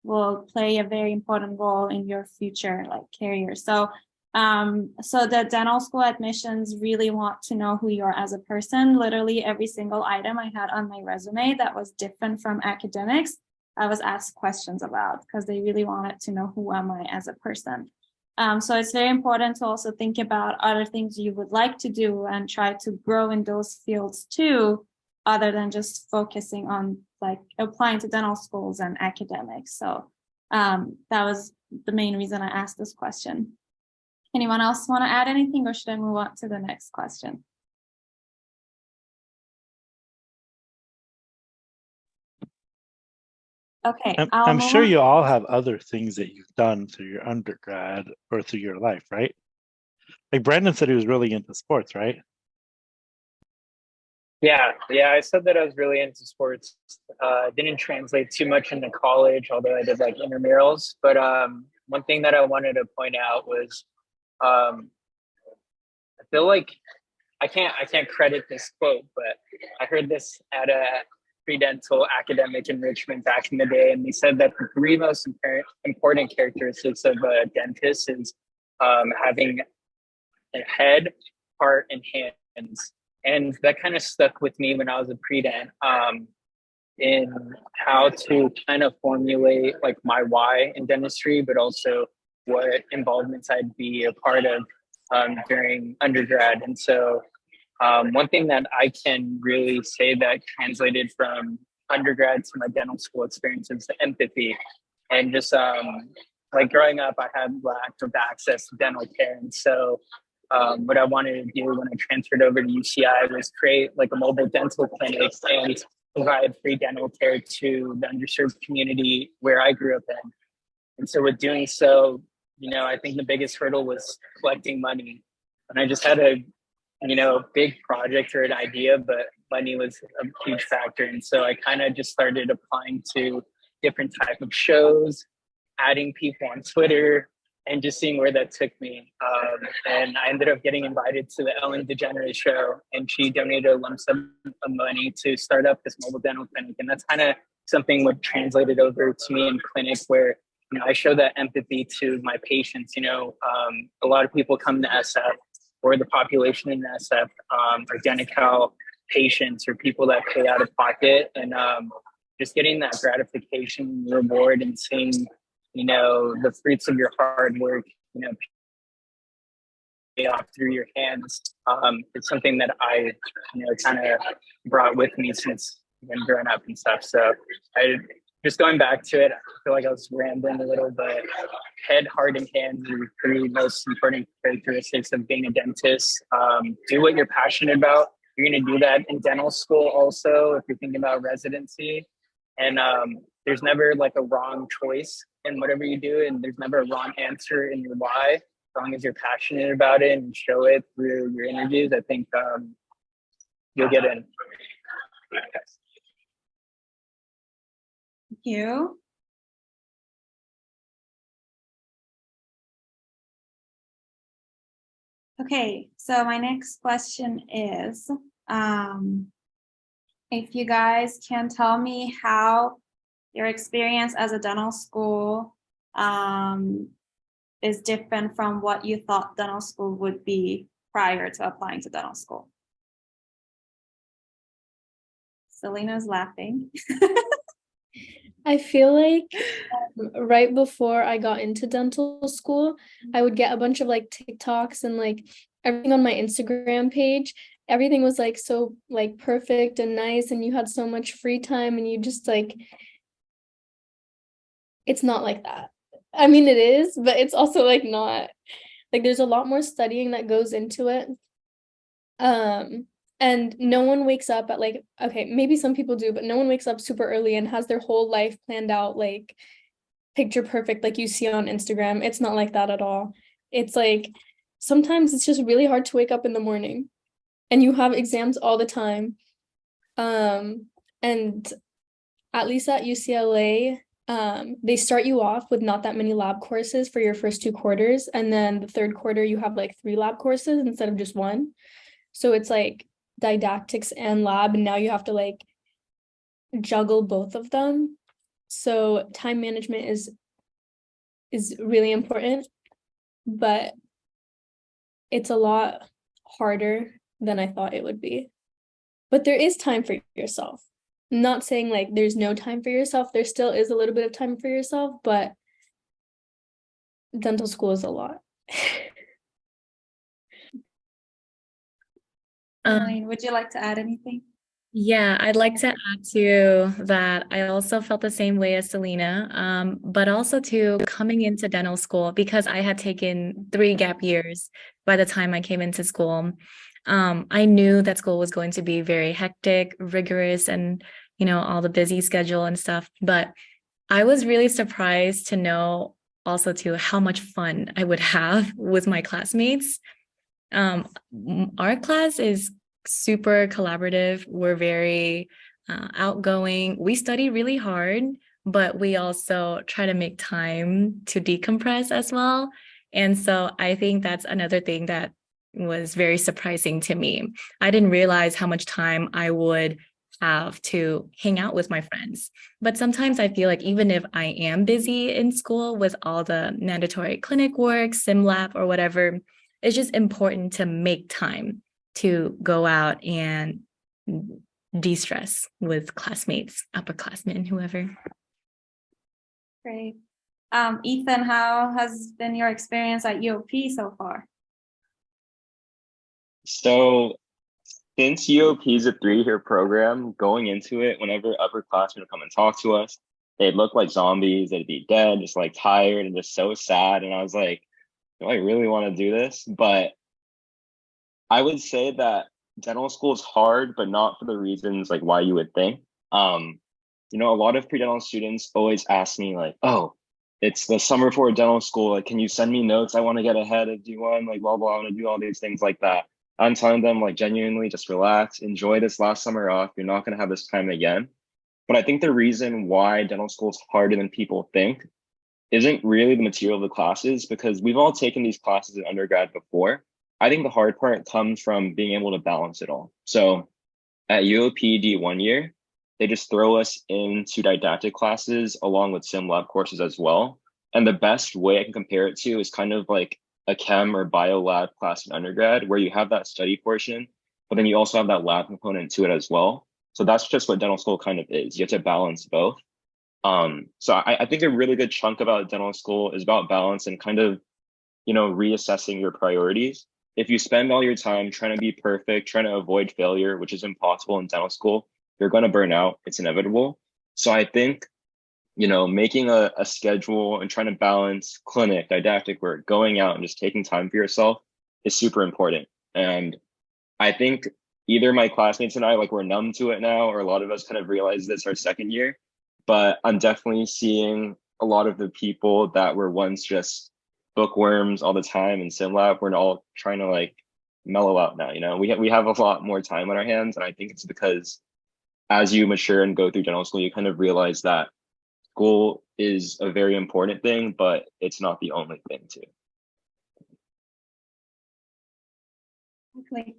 S1: will play a very important role in your future like career. So the dental school admissions really want to know who you are as a person. Literally every single item I had on my resume that was different from academics, I was asked questions about because they really wanted to know who am I as a person. So it's very important to also think about other things you would like to do and try to grow in those fields too, other than just focusing on like applying to dental schools and academics. So that was the main reason I asked this question. Anyone else want to add anything, or should I move on to the next question? Okay,
S2: I'm sure you all have other things that you've done through your undergrad or through your life, right? Like Brandon said he was really into sports, right?
S5: Yeah, I said that I was really into sports. Didn't translate too much into college, although I did like intramurals. But one thing that I wanted to point out was I feel like I can't credit this quote, but I heard this at a pre-dental academic enrichment back in the day, and they said that the three most important characteristics of a dentist is having a head, heart, and hands. And that kind of stuck with me when I was a pre-dent in how to kind of formulate like my why in dentistry, but also what involvements I'd be a part of during undergrad. And so one thing that I can really say that translated from undergrad to my dental school experience is the empathy. And just like growing up, I had lack of access to dental care. And so what I wanted to do when I transferred over to UCI was create like a mobile dental clinic and provide free dental care to the underserved community where I grew up in. And so with doing so, you know, I think the biggest hurdle was collecting money. And I just had a, you know, big project or an idea, but money was a huge factor. And so I kind of just started applying to different type of shows, adding people on Twitter, and just seeing where that took me. And I ended up getting invited to the Ellen DeGeneres show, and she donated a lump sum of money to start up this mobile dental clinic. And that's kind of something what translated over to me in clinic, where, you know, I show that empathy to my patients. You know, a lot of people come to SF, or the population in SF are Denti-Cal patients or people that pay out of pocket, and just getting that gratification reward and seeing, you know, the fruits of your hard work, you know, pay off through your hands. It's something that I, you know, kind of brought with me since when growing up and stuff. So I just going back to it, I feel like I was rambling a little, but head, heart, and hands are the three most important characteristics of being a dentist. Do what you're passionate about. You're going to do that in dental school also, if you're thinking about residency. And there's never like a wrong choice in whatever you do, and there's never a wrong answer in your why. As long as you're passionate about it and show it through your interviews, I think you'll get in.
S1: Thank you. Okay, so my next question is, if you guys can tell me how your experience as a dental school is different from what you thought dental school would be prior to applying to dental school. Selena's laughing.
S7: I feel like right before I got into dental school, I would get a bunch of like TikToks and like everything on my Instagram page. Everything was like so like perfect and nice, and you had so much free time, and you just like, it's not like that. I mean, it is, but it's also like not. Like there's a lot more studying that goes into it. And no one wakes up at like, okay, maybe some people do, but no one wakes up super early and has their whole life planned out like picture perfect like you see on Instagram. It's not like that at all. it's like sometimes it's just really hard to wake up in the morning and you have exams all the time. And at least at UCLA, they start you off with not that many lab courses for your first 2 quarters. And then the 3rd quarter, you have like 3 lab courses instead of just 1. So it's like didactics and lab. And now you have to like juggle both of them. So time management is really important, but it's a lot harder than I thought it would be. But there is time for yourself. I'm not saying like there's no time for yourself. There still is a little bit of time for yourself, but dental school is a lot.
S1: Elaine, would you like to add anything?
S6: Yeah, I'd like to add to that. I also felt the same way as Selena, but also to coming into dental school because I had taken 3 gap years by the time I came into school. I knew that school was going to be very hectic, rigorous, and all the busy schedule and stuff. But I was really surprised to know also too how much fun I would have with my classmates. Our class is super collaborative. We're very outgoing. We study really hard, but we also try to make time to decompress as well. And so I think that's another thing that was very surprising to me. I didn't realize how much time I would have to hang out with my friends. But sometimes I feel like even if I am busy in school with all the mandatory clinic work, sim lab, or whatever, it's just important to make time to go out and de-stress with classmates, upperclassmen, whoever.
S1: Great. Ethan, how has been your experience at UOP so far?
S8: So since UOP is a 3-year program, going into it, whenever upperclassmen would come and talk to us, they'd look like zombies, they'd be dead, just like tired and just so sad. And I was like, do I really want to do this? But I would say that dental school is hard, but not for the reasons like why you would think. A lot of pre-dental students always ask me like, oh, it's the summer for dental school. Like, can you send me notes? I want to get ahead of D1, like blah, blah, I want to do all these things like that. I'm telling them like genuinely just relax, enjoy this last summer off. You're not going to have this time again. But I think the reason why dental school is harder than people think isn't really the material of the classes, because we've all taken these classes in undergrad before. I think the hard part comes from being able to balance it all. So at UOP D1 year, they just throw us into didactic classes along with sim lab courses as well. And the best way I can compare it to is kind of like a chem or bio lab class in undergrad, where you have that study portion, but then you also have that lab component to it as well. So that's just what dental school kind of is. You have to balance both. So I think a really good chunk about dental school is about balance and kind of, reassessing your priorities. If you spend all your time trying to be perfect, trying to avoid failure, which is impossible in dental school, you're going to burn out. It's inevitable. So I think, making a schedule and trying to balance clinic, didactic work, going out and just taking time for yourself is super important. And I think either my classmates and I, like, we're numb to it now, or a lot of us kind of realize this our second year. But I'm definitely seeing a lot of the people that were once just bookworms all the time in sim lab, we're all trying to like mellow out now. We have a lot more time on our hands, and I think it's because as you mature and go through dental school, you kind of realize that school is a very important thing, but it's not the only thing too.
S1: Okay.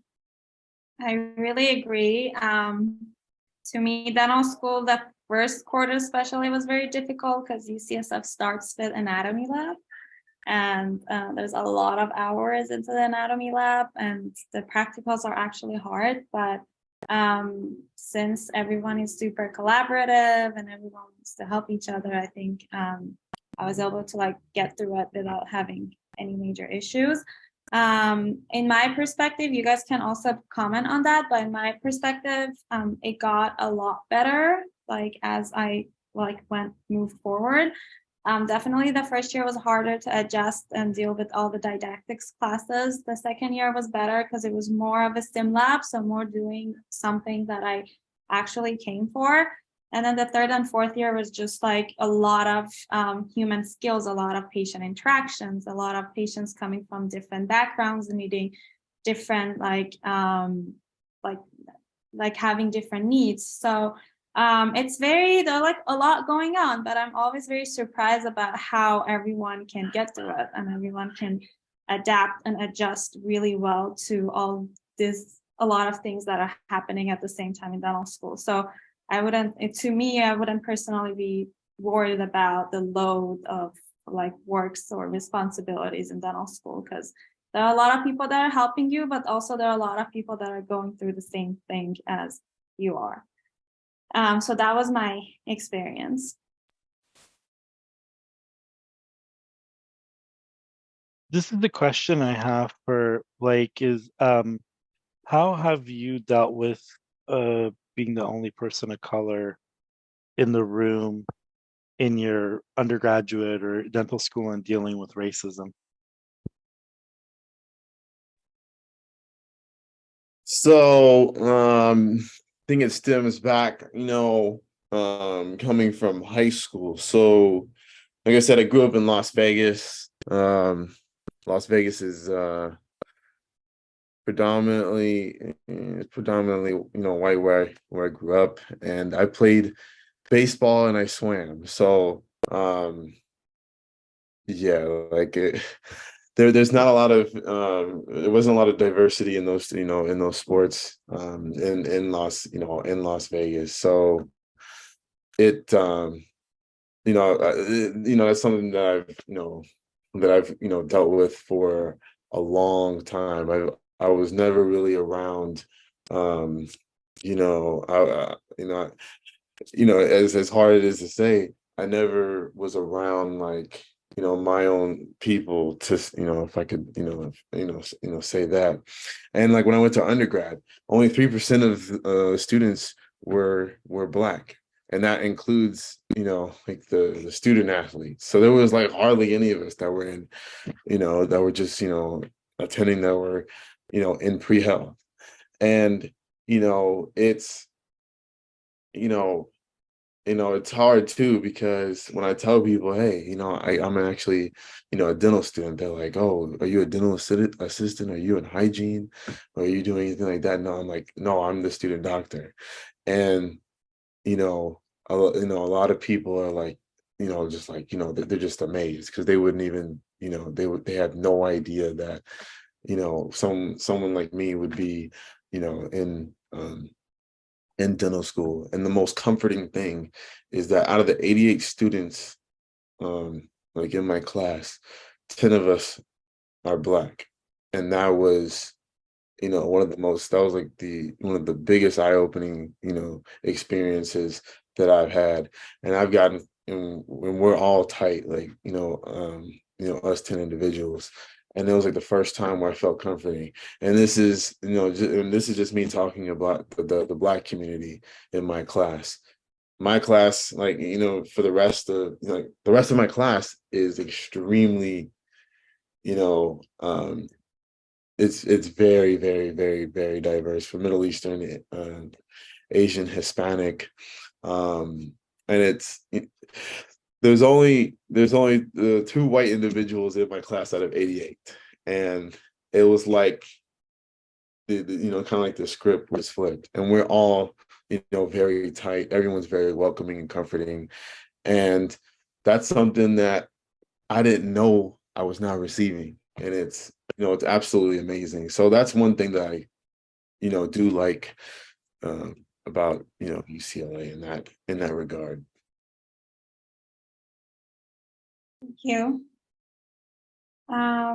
S1: I really agree. To me, dental school, the first quarter especially was very difficult because UCSF starts with anatomy lab. And there's a lot of hours into the anatomy lab, and the practicals are actually hard. But since everyone is super collaborative and everyone wants to help each other, I think I was able to like get through it without having any major issues. In my perspective, you guys can also comment on that, but in my perspective, it got a lot better like as I moved forward. Definitely the first year was harder to adjust and deal with all the didactics classes. The second year was better because it was more of a sim lab, so more doing something that I actually came for. And then the third and fourth year was just like a lot of human skills, a lot of patient interactions, a lot of patients coming from different backgrounds and needing different like having different needs. So it's there's like a lot going on, but I'm always very surprised about how everyone can get through it and everyone can adapt and adjust really well to all this, a lot of things that are happening at the same time in dental school. So I wouldn't personally be worried about the load of like works or responsibilities in dental school, because there are a lot of people that are helping you, but also there are a lot of people that are going through the same thing as you are. So that was my experience.
S2: This is the question I have for Blake is, how have you dealt with being the only person of color in the room in your undergraduate or dental school and dealing with racism?
S4: So, I think it stems back, coming from high school. So, like I said, I grew up in Las Vegas. Las Vegas is predominantly, white where I grew up, and I played baseball and I swam. So, yeah, like there's not a lot of there wasn't a lot of diversity in those in those sports in Las Vegas. So it that's something that I've dealt with for a long time. I was never really around as hard it is to say, I never was around like my own people to if I could say that. And like when I went to undergrad, only 3% of students were Black, and that includes like the student athletes. So there was like hardly any of us that were in that were just attending, that were in pre-health. And it's it's hard too, because when I tell people, hey, I'm actually, a dental student, they're like, oh, are you a dental assistant? Are you in hygiene? Or are you doing anything like that? No, I'm like, no, I'm the student doctor. And, a lot of people are like, just like, they're just amazed, because they wouldn't even, they had no idea that, someone like me would be, in dental school. And the most comforting thing is that out of the 88 students like in my class, 10 of us are Black. And that was that was like one of the biggest eye-opening experiences that I've had. And I've gotten, and when we're all tight, like us 10 individuals. And it was like the first time where I felt comforting. And this is, this is just me talking about the Black community in my class. My class, like, for the rest of, my class is extremely, it's very, very, very, very diverse, for Middle Eastern, Asian, Hispanic. And there's only 2 white individuals in my class out of 88, and it was like kind of like the script was flipped, and we're all very tight. Everyone's very welcoming and comforting, and that's something that I didn't know I was not receiving, and it's it's absolutely amazing. So that's one thing that I do like about UCLA in that regard.
S1: Thank you. I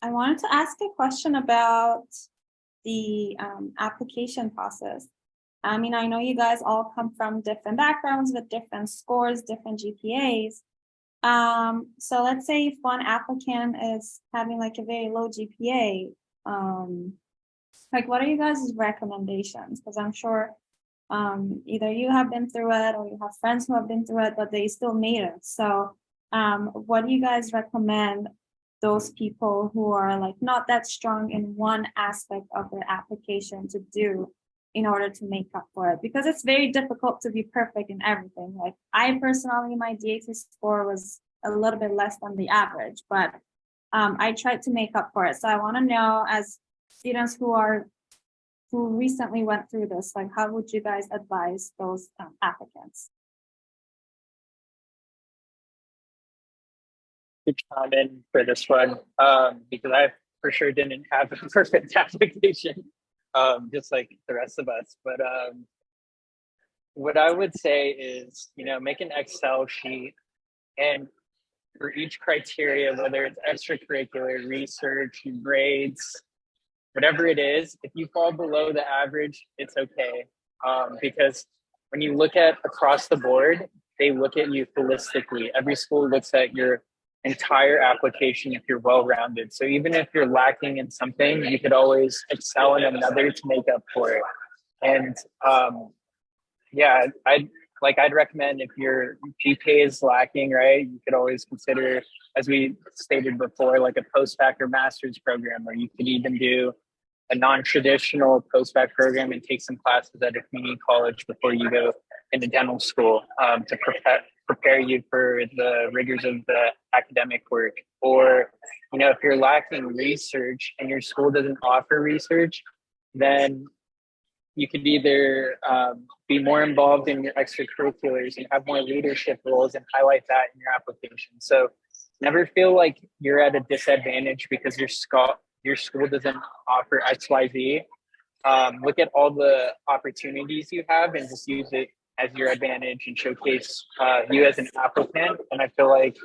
S1: wanted to ask a question about the application process. I mean, I know you guys all come from different backgrounds with different scores, different GPAs. So let's say if one applicant is having like a very low GPA, like what are you guys' recommendations? Because I'm sure either you have been through it or you have friends who have been through it, but they still made it. So what do you guys recommend those people who are like not that strong in one aspect of their application to do in order to make up for it, because it's very difficult to be perfect in everything. Like I personally, my DAT score was a little bit less than the average, but I tried to make up for it. So I want to know, as students who recently went through this, like how would you guys advise those applicants?
S5: Good comment for this one, because I for sure didn't have a perfect application, just like the rest of us. But what I would say is, make an Excel sheet, and for each criteria, whether it's extracurricular, research, grades, whatever it is, if you fall below the average, it's okay. Because when you look at across the board, they look at you holistically. Every school looks at your entire application if you're well-rounded. So even if you're lacking in something, you could always excel in another to make up for it. And I'd recommend, if your GPA is lacking, right, you could always consider, as we stated before, like a post-bac or master's program, or you could even do a non-traditional post-bac program and take some classes at a community college before you go into dental school, to prepare you for the rigors of the academic work. Or, if you're lacking research and your school doesn't offer research, then you could either be more involved in your extracurriculars and have more leadership roles and highlight that in your application. So never feel like you're at a disadvantage because your school doesn't offer XYZ. Look at all the opportunities you have and just use it as your advantage and showcase you as an applicant. And I feel like,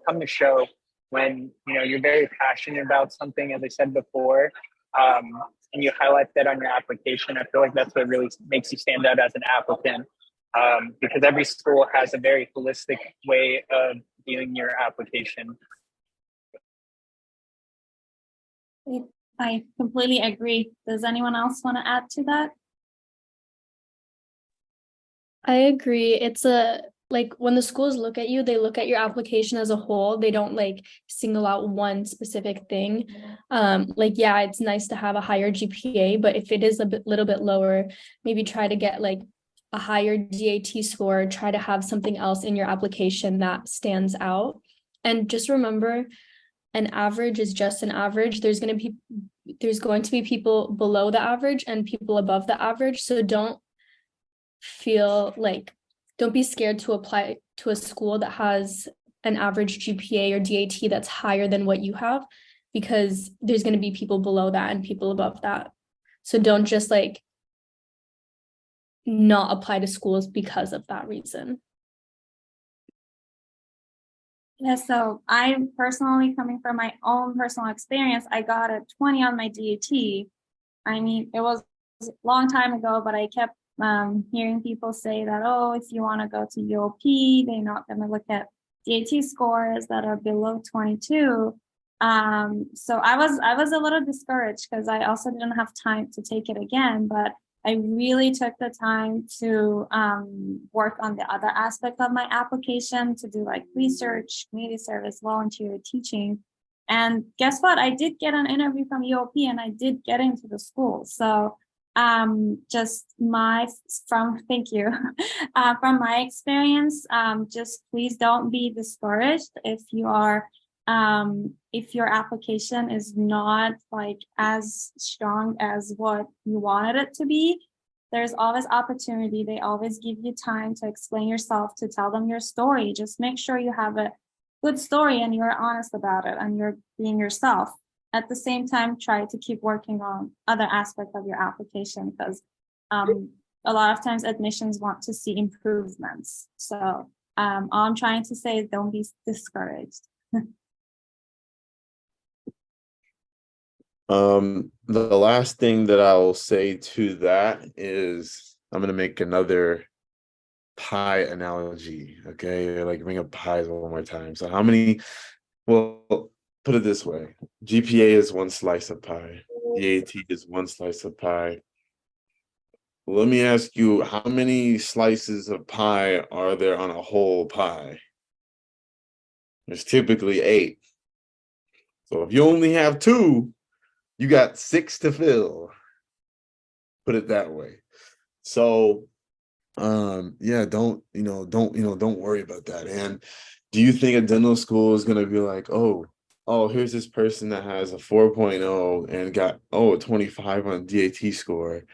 S5: come to show when, you're very passionate about something, as I said before, and you highlight that on your application. I feel like that's what really makes you stand out as an applicant, because every school has a very holistic way of viewing your application.
S1: I completely agree. Does anyone else want to add to that?
S7: I agree. It's when the schools look at you, they look at your application as a whole. They don't single out one specific thing. It's nice to have a higher GPA, but if it is little bit lower, maybe try to get a higher DAT score, try to have something else in your application that stands out. And just remember, an average is just an average. There's going to be people below the average and people above the average. So don't be scared to apply to a school that has an average GPA or DAT that's higher than what you have, because there's going to be people below that and people above that. So don't just not apply to schools because of that reason.
S1: Yeah, so I personally, coming from my own personal experience, I got a 20 on my DAT. I mean, it was a long time ago, but I kept hearing people say that, oh, if you want to go to UOP, they're not going to look at DAT scores that are below 22. So I was a little discouraged because I also didn't have time to take it again, but I really took the time to work on the other aspect of my application, to do research, community service, volunteer teaching. And guess what? I did get an interview from UOP and I did get into the school. So thank you. From my experience, just please don't be discouraged if you are if your application is not as strong as what you wanted it to be. There's always opportunity. They always give you time to explain yourself, to tell them your story. Just make sure you have a good story and you're honest about it and you're being yourself. At the same time, try to keep working on other aspects of your application, because a lot of times admissions want to see improvements. So all I'm trying to say is don't be discouraged.
S4: The last thing that I will say to that is I'm going to make another pie analogy. Okay. Bring up pies one more time. So put it this way. GPA is one slice of pie. DAT is one slice of pie. Let me ask you, how many slices of pie are there on a whole pie? There's typically 8. So if you only have 2, you got 6 to fill. Put it that way. So yeah, don't worry about that. And do you think a dental school is gonna be like, oh, here's this person that has a 4.0 and got a 25 on DAT score,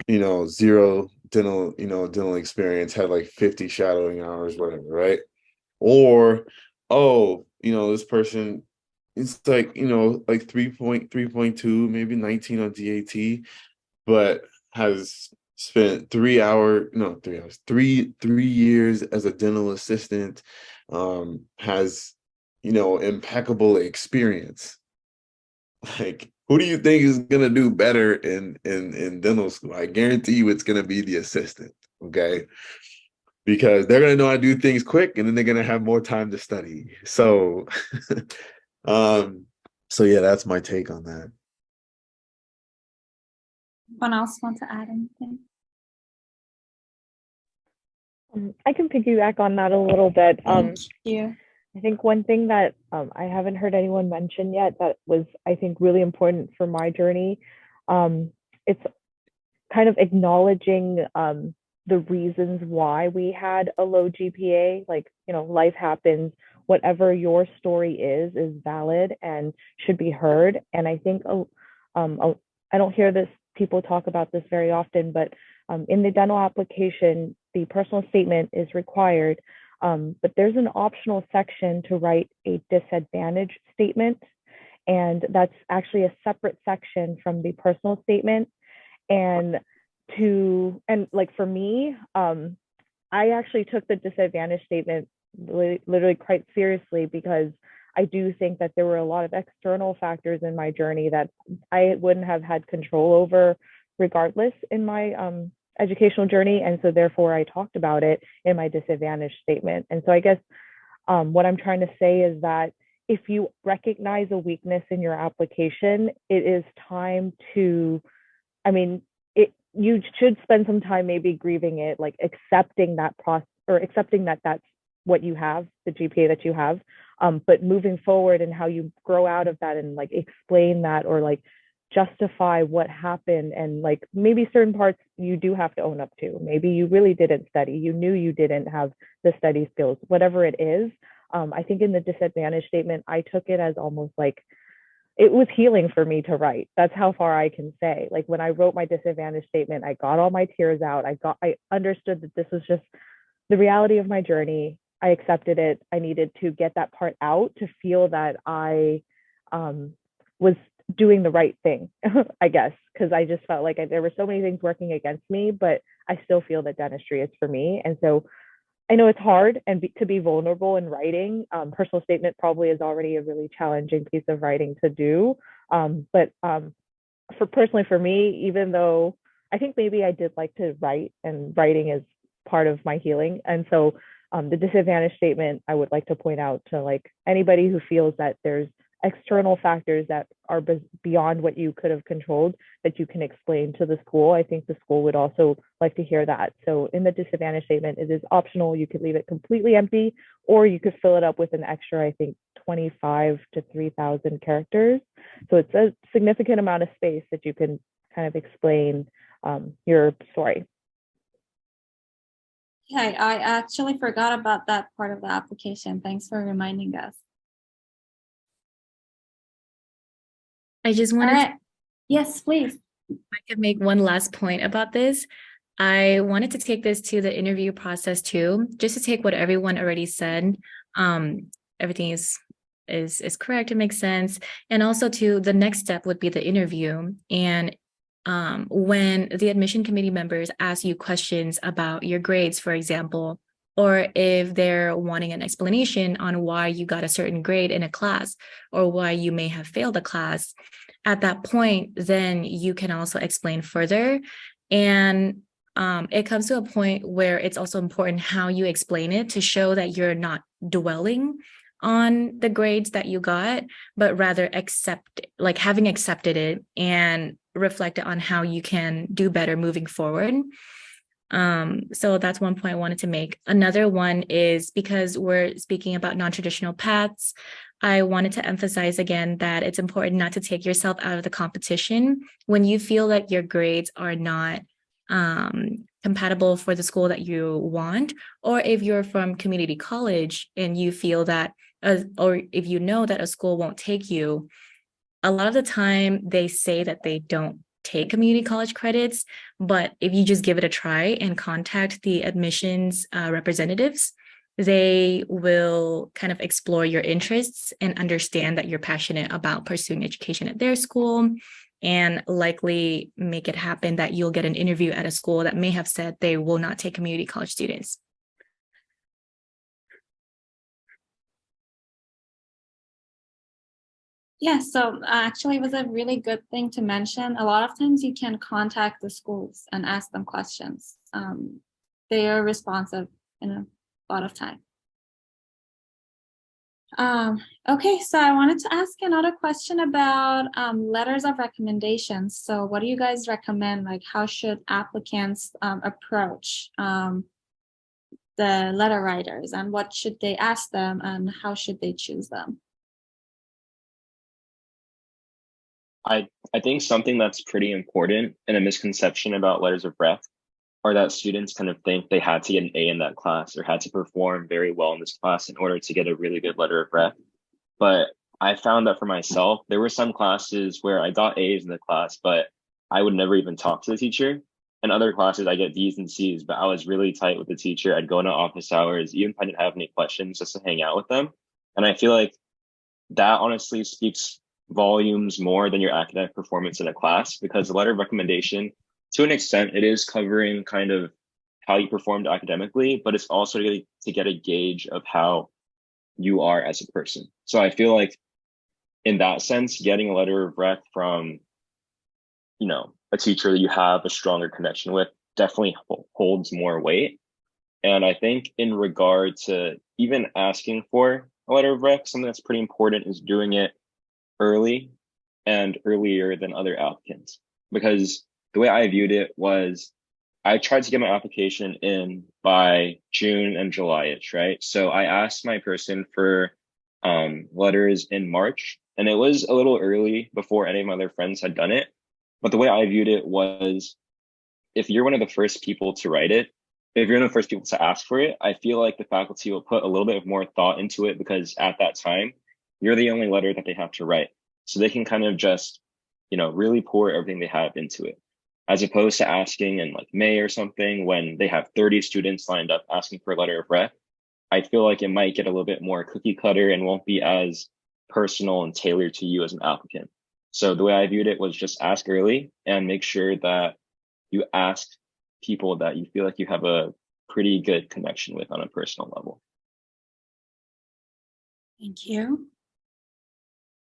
S4: zero dental experience, had like 50 shadowing hours, whatever, right? Or, this person, it's like, like 3.2, maybe 19 on DAT, but has spent 3 years as a dental assistant, has, impeccable experience. Like, who do you think is gonna do better in dental school? I guarantee you it's gonna be the assistant, okay? Because they're gonna know how to do things quick, and then they're gonna have more time to study. So, um, so yeah, that's my take on that.
S1: Anyone else want to add anything?
S3: I can piggyback on that a little bit.
S1: Thank you.
S3: I think one thing that I haven't heard anyone mention yet that was, I think, really important for my journey, it's kind of acknowledging the reasons why we had a low GPA. Like, life happens. Whatever your story is valid and should be heard. And I think I don't hear people talk about this very often, but in the dental application, the personal statement is required, but there's an optional section to write a disadvantage statement. And that's actually a separate section from the personal statement. And like for me, I actually took the disadvantage statement literally quite seriously, because I do think that there were a lot of external factors in my journey that I wouldn't have had control over regardless in my educational journey. And so therefore I talked about it in my disadvantage statement. And so I guess what I'm trying to say is that if you recognize a weakness in your application, it is time to, you should spend some time maybe grieving it, like accepting that process, or accepting that that's what you have, the GPA that you have, but moving forward and how you grow out of that and like explain that, or like justify what happened. And like maybe certain parts you do have to own up to. Maybe you really didn't study. You knew you didn't have the study skills, whatever it is. I think in the disadvantage statement, I took it as almost like it was healing for me to write. That's how far I can say. Like when I wrote my disadvantage statement, I got all my tears out. I understood that this was just the reality of my journey. I accepted it. I needed to get that part out to feel that I was doing the right thing, I guess, because I just felt like there were so many things working against me, but I still feel that dentistry is for me. And so I know it's hard to be vulnerable in writing. Personal statement probably is already a really challenging piece of writing to do. But for me, even though I think maybe I did like to write, and writing is part of my healing. And so the disadvantage statement, I would like to point out to like anybody who feels that there's external factors that are beyond what you could have controlled that you can explain to the school. I think the school would also like to hear that. So in the disadvantage statement, it is optional. You could leave it completely empty, or you could fill it up with an extra, I think, 25 to 3,000 characters. So it's a significant amount of space that you can kind of explain your story.
S1: Yeah, I actually forgot about that part of the application. Thanks for reminding us.
S6: I just wanted
S1: All right. Yes, please.
S6: I could make one last point about this. I wanted to take this to the interview process too, just to take what everyone already said. Everything is correct. It makes sense. And also to the next step would be the interview. And when the admission committee members ask you questions about your grades, for example, or if they're wanting an explanation on why you got a certain grade in a class or why you may have failed a class, at that point, then you can also explain further. And it comes to a point where it's also important how you explain it to show that you're not dwelling on the grades that you got, but rather having accepted it and reflect on how you can do better moving forward. So that's one point I wanted to make. Another one is because we're speaking about non-traditional paths, I wanted to emphasize again that it's important not to take yourself out of the competition when you feel like your grades are not compatible for the school that you want, or if you're from community college and you feel that, or if you know that a school won't take you, a lot of the time they say that they don't take community college credits, but if you just give it a try and contact the admissions representatives, they will kind of explore your interests and understand that you're passionate about pursuing education at their school, and likely make it happen that you'll get an interview at a school that may have said they will not take community college students.
S1: Yeah, so actually it was a really good thing to mention. A lot of times you can contact the schools and ask them questions. They are responsive in a lot of time. Okay, so I wanted to ask another question about letters of recommendations. So what do you guys recommend? Like, how should applicants approach the letter writers, and what should they ask them, and how should they choose them?
S8: I think something that's pretty important and a misconception about letters of rec are that students kind of think they had to get an A in that class or had to perform very well in this class in order to get a really good letter of rec. But I found that for myself, there were some classes where I got A's in the class, but I would never even talk to the teacher. And other classes I get D's and C's, but I was really tight with the teacher. I'd go into office hours, even if I didn't have any questions, just to hang out with them. And I feel like that honestly speaks volumes more than your academic performance in a class, because the letter of recommendation, to an extent, it is covering kind of how you performed academically, but it's also to get a gauge of how you are as a person. So I feel like in that sense, getting a letter of rec from, you know, a teacher that you have a stronger connection with definitely holds more weight. And I think in regard to even asking for a letter of rec, something that's pretty important is doing it early and earlier than other applicants. Because the way I viewed it was I tried to get my application in by June and July-ish, right? So I asked my person for letters in March, and it was a little early before any of my other friends had done it. But the way I viewed it was, if you're one of the first people to write it, if you're one of the first people to ask for it, I feel like the faculty will put a little bit more thought into it, because at that time, you're the only letter that they have to write. So they can kind of just, you know, really pour everything they have into it, as opposed to asking in like May or something when they have 30 students lined up asking for a letter of rec. I feel like it might get a little bit more cookie cutter and won't be as personal and tailored to you as an applicant. So the way I viewed it was just ask early and make sure that you ask people that you feel like you have a pretty good connection with on a personal level.
S1: Thank you.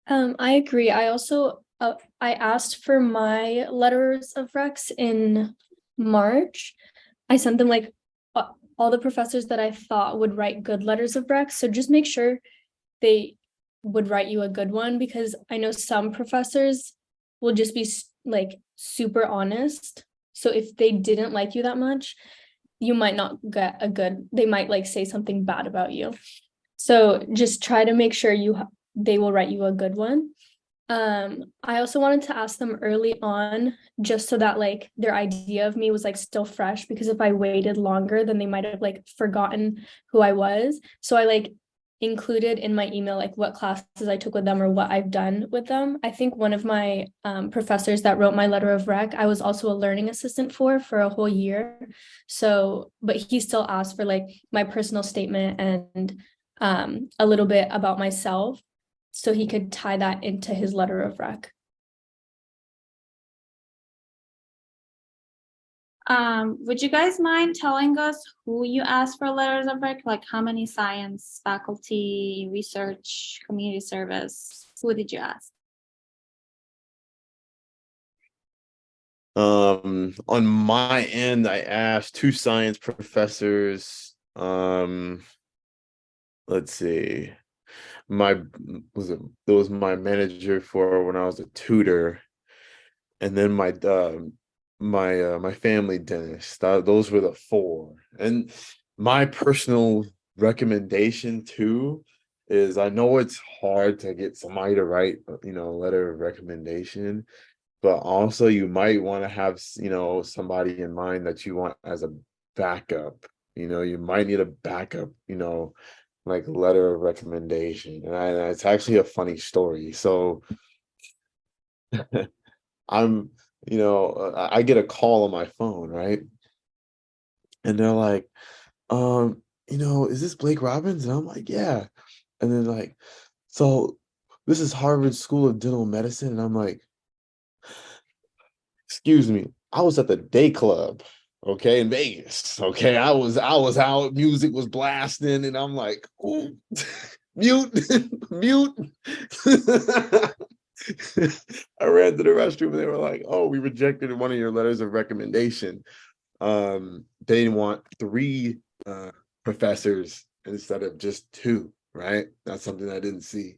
S7: I agree. I also I asked for my letters of recs in March. I sent them like all the professors that I thought would write good letters of recs. So just make sure they would write you a good one, because I know some professors will just be like super honest. So if they didn't like you that much, you might not get a good, they might like say something bad about you. So just try to make sure they will write you a good one. I also wanted to ask them early on, just so that like their idea of me was like still fresh, because if I waited longer, then they might have like forgotten who I was. So I like included in my email like what classes I took with them or what I've done with them. I think one of my professors that wrote my letter of rec, I was also a learning assistant for a whole year. So, but he still asked for like my personal statement and a little bit about myself, so he could tie that into his letter of rec.
S1: Would you guys mind telling us who you asked for letters of rec? Like how many science, faculty, research, community service? Who did you ask?
S4: On my end, I asked 2 science professors. Let's see. It was my manager for when I was a tutor, and then my my family dentist. Those were the four. And my personal recommendation too is, I know it's hard to get somebody to write, a letter of recommendation, but also you might want to have, somebody in mind that you want as a backup. You might need a backup, like letter of recommendation. And it's actually a funny story. So I'm, I get a call on my phone, right? And they're like, is this Blake Robbins? And I'm like, yeah. And then like, so this is Harvard School of Dental Medicine. And I'm like, excuse me, I was at the day club, okay, in Vegas. Okay. I was out, music was blasting, and I'm like, ooh, mute, mute. I ran to the restroom and they were like, oh, we rejected one of your letters of recommendation. They want 3 professors instead of just 2, right? That's something I didn't see.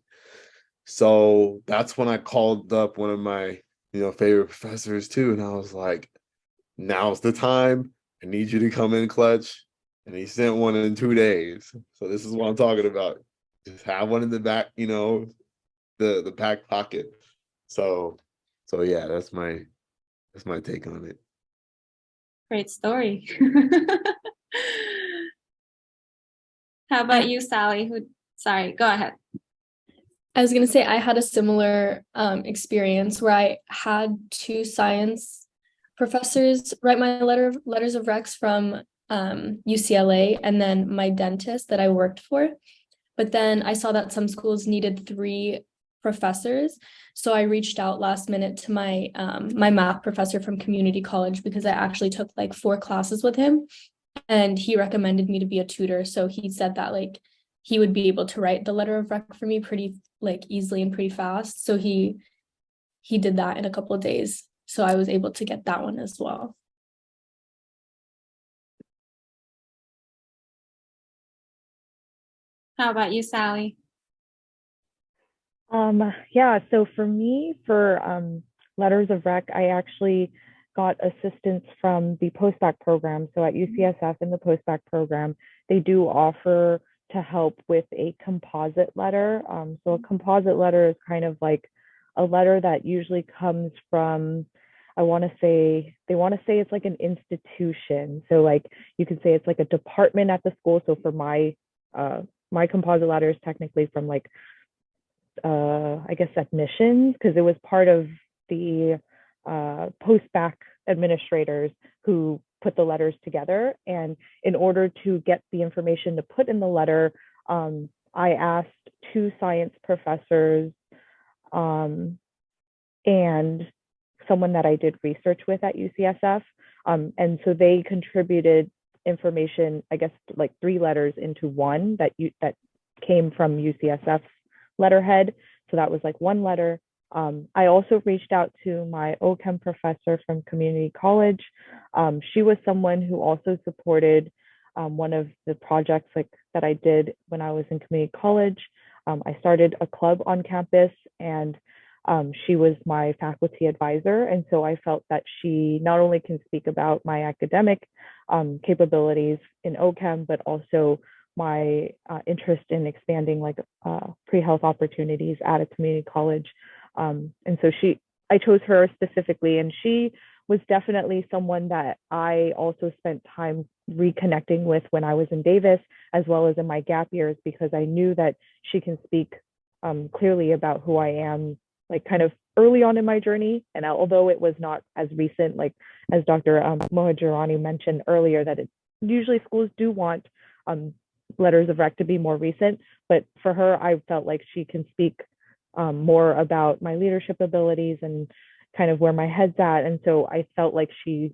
S4: So that's when I called up one of my, favorite professors too. And I was like, now's the time. I need you to come in clutch. And he sent one in 2 days. So this is what I'm talking about. Just have one in the back, the back pocket. So yeah, that's my take on it.
S1: Great story. How about you, Sally? Sorry, go ahead.
S7: I was going to say I had a similar experience where I had 2 science professors write my letters of recs from UCLA, and then my dentist that I worked for. But then I saw that some schools needed 3 professors. So I reached out last minute to my my math professor from community college, because I actually took like 4 classes with him, and he recommended me to be a tutor. So he said that like he would be able to write the letter of rec for me pretty like easily and pretty fast. So he did that in a couple of days. So I was able to get that one as well.
S1: How about you, Sally?
S3: Yeah, so for me, for letters of rec, I actually got assistance from the post-bac program. So at UCSF in the post-bac program, they do offer to help with a composite letter. So a composite letter is kind of like a letter that usually comes from, they want to say it's like an institution. So like you could say it's like a department at the school. So for my composite letter is technically from like I guess admissions, because it was part of the post-bac administrators who put the letters together. And in order to get the information to put in the letter, I asked 2 science professors and someone that I did research with at UCSF. And so they contributed information, I guess like 3 letters into one that came from UCSF's letterhead. So that was like 1 letter. I also reached out to my OChem professor from community college. She was someone who also supported one of the projects like that I did when I was in community college. I started a club on campus, and she was my faculty advisor. And so I felt that she not only can speak about my academic capabilities in OChem, but also my interest in expanding like pre-health opportunities at a community college. And so I chose her specifically, and she was definitely someone that I also spent time reconnecting with when I was in Davis, as well as in my gap years, because I knew that she can speak clearly about who I am, like kind of early on in my journey. And although it was not as recent, like as Dr. Mohajirani mentioned earlier, that usually schools do want letters of rec to be more recent, but for her, I felt like she can speak more about my leadership abilities and kind of where my head's at. And so I felt like she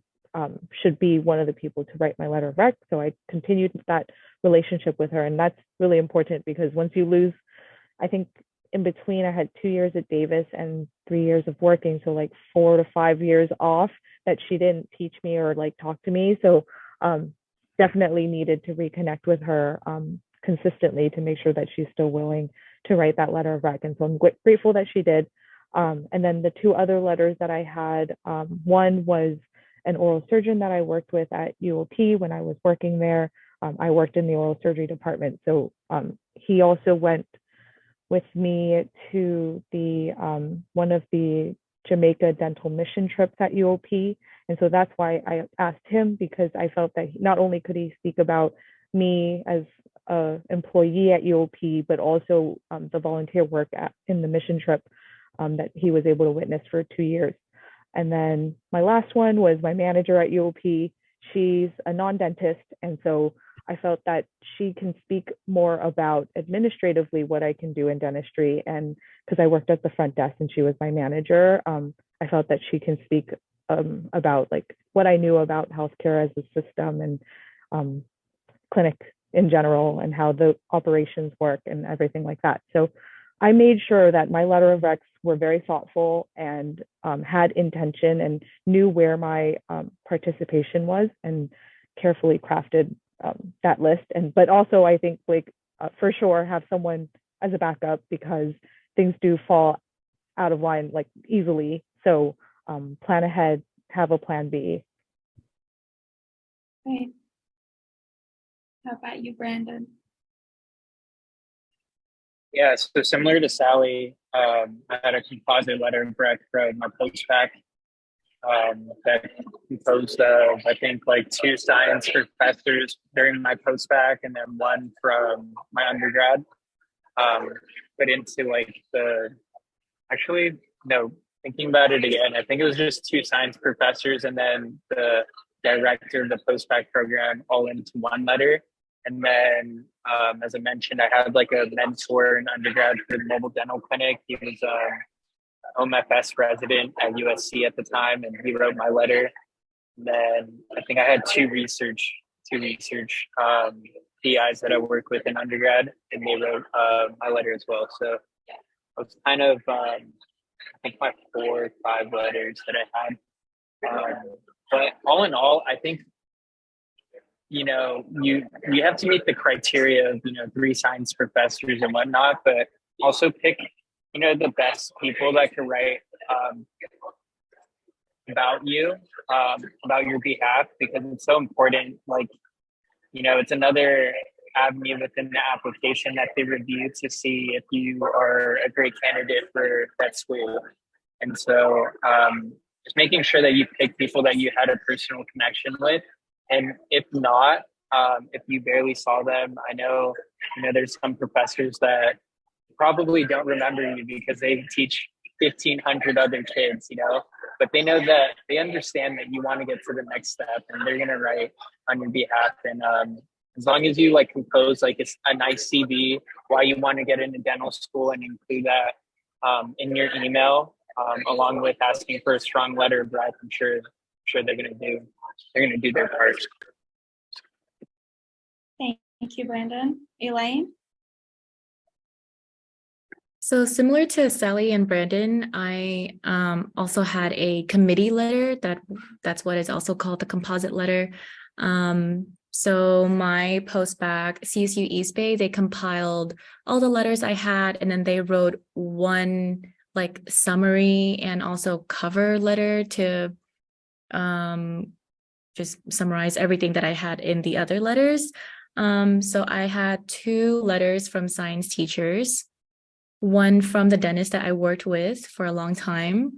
S3: should be one of the people to write my letter of rec. So I continued that relationship with her. And that's really important, because once you lose, I think in between I had 2 years at Davis and 3 years of working. So like 4 to 5 years off that she didn't teach me or like talk to me. So definitely needed to reconnect with her consistently to make sure that she's still willing to write that letter of rec. And so I'm grateful that she did. And then the 2 other letters that I had, one was an oral surgeon that I worked with at UOP when I was working there. I worked in the oral surgery department. So he also went with me to the one of the Jamaica dental mission trips at UOP. And so that's why I asked him, because I felt that not only could he speak about me as an employee at UOP, but also the volunteer work in the mission trip that he was able to witness for 2 years. And then my last one was my manager at UOP. She's a non-dentist. And so I felt that she can speak more about administratively what I can do in dentistry. And because I worked at the front desk and she was my manager, I felt that she can speak about like what I knew about healthcare as a system and clinic in general and how the operations work and everything like that. So I made sure that my letter of recs were very thoughtful and had intention and knew where my participation was and carefully crafted that list. But also I think like for sure have someone as a backup, because things do fall out of line like easily. So plan ahead, have a plan B.
S1: Great. How about you, Brandon?
S5: Yeah, so similar to Sally, I had a composite letter of rec from my post-bac that composed of, I think, like 2 science professors during my post-bac and then 1 from my undergrad. But into like thinking about it again, I think it was just 2 science professors and then the director of the post-bac program all into 1 letter. And then, as I mentioned, I had like a mentor in undergrad for the mobile dental clinic. He was a home FS resident at USC at the time, and he wrote my letter. And then I think I had two research PIs that I work with in undergrad, and they wrote my letter as well. So it was kind of, I think my 4 or 5 letters that I had. But all in all, I think, you have to meet the criteria of 3 science professors and whatnot, but also pick the best people that can write about you, about your behalf, because it's so important. Like, it's another avenue within the application that they review to see if you are a great candidate for that school. And so just making sure that you pick people that you had a personal connection with. And if not, if you barely saw them, I know, there's some professors that probably don't remember you because they teach 1,500 other kids, but they know that they understand that you want to get to the next step and they're going to write on your behalf. And as long as you compose a nice CV, why you want to get into dental school, and include that in your email, along with asking for a strong letter of rec, I'm sure they're going to do their part.
S1: Thank you, Brandon. Elaine?
S6: So similar to Sally and Brandon, I also had a committee letter that's what is also called the composite letter. So my post-bac, CSU East Bay, they compiled all the letters I had, and then they wrote one summary and also cover letter to just summarize everything that I had in the other letters. So I had 2 letters from science teachers, one from the dentist that I worked with for a long time,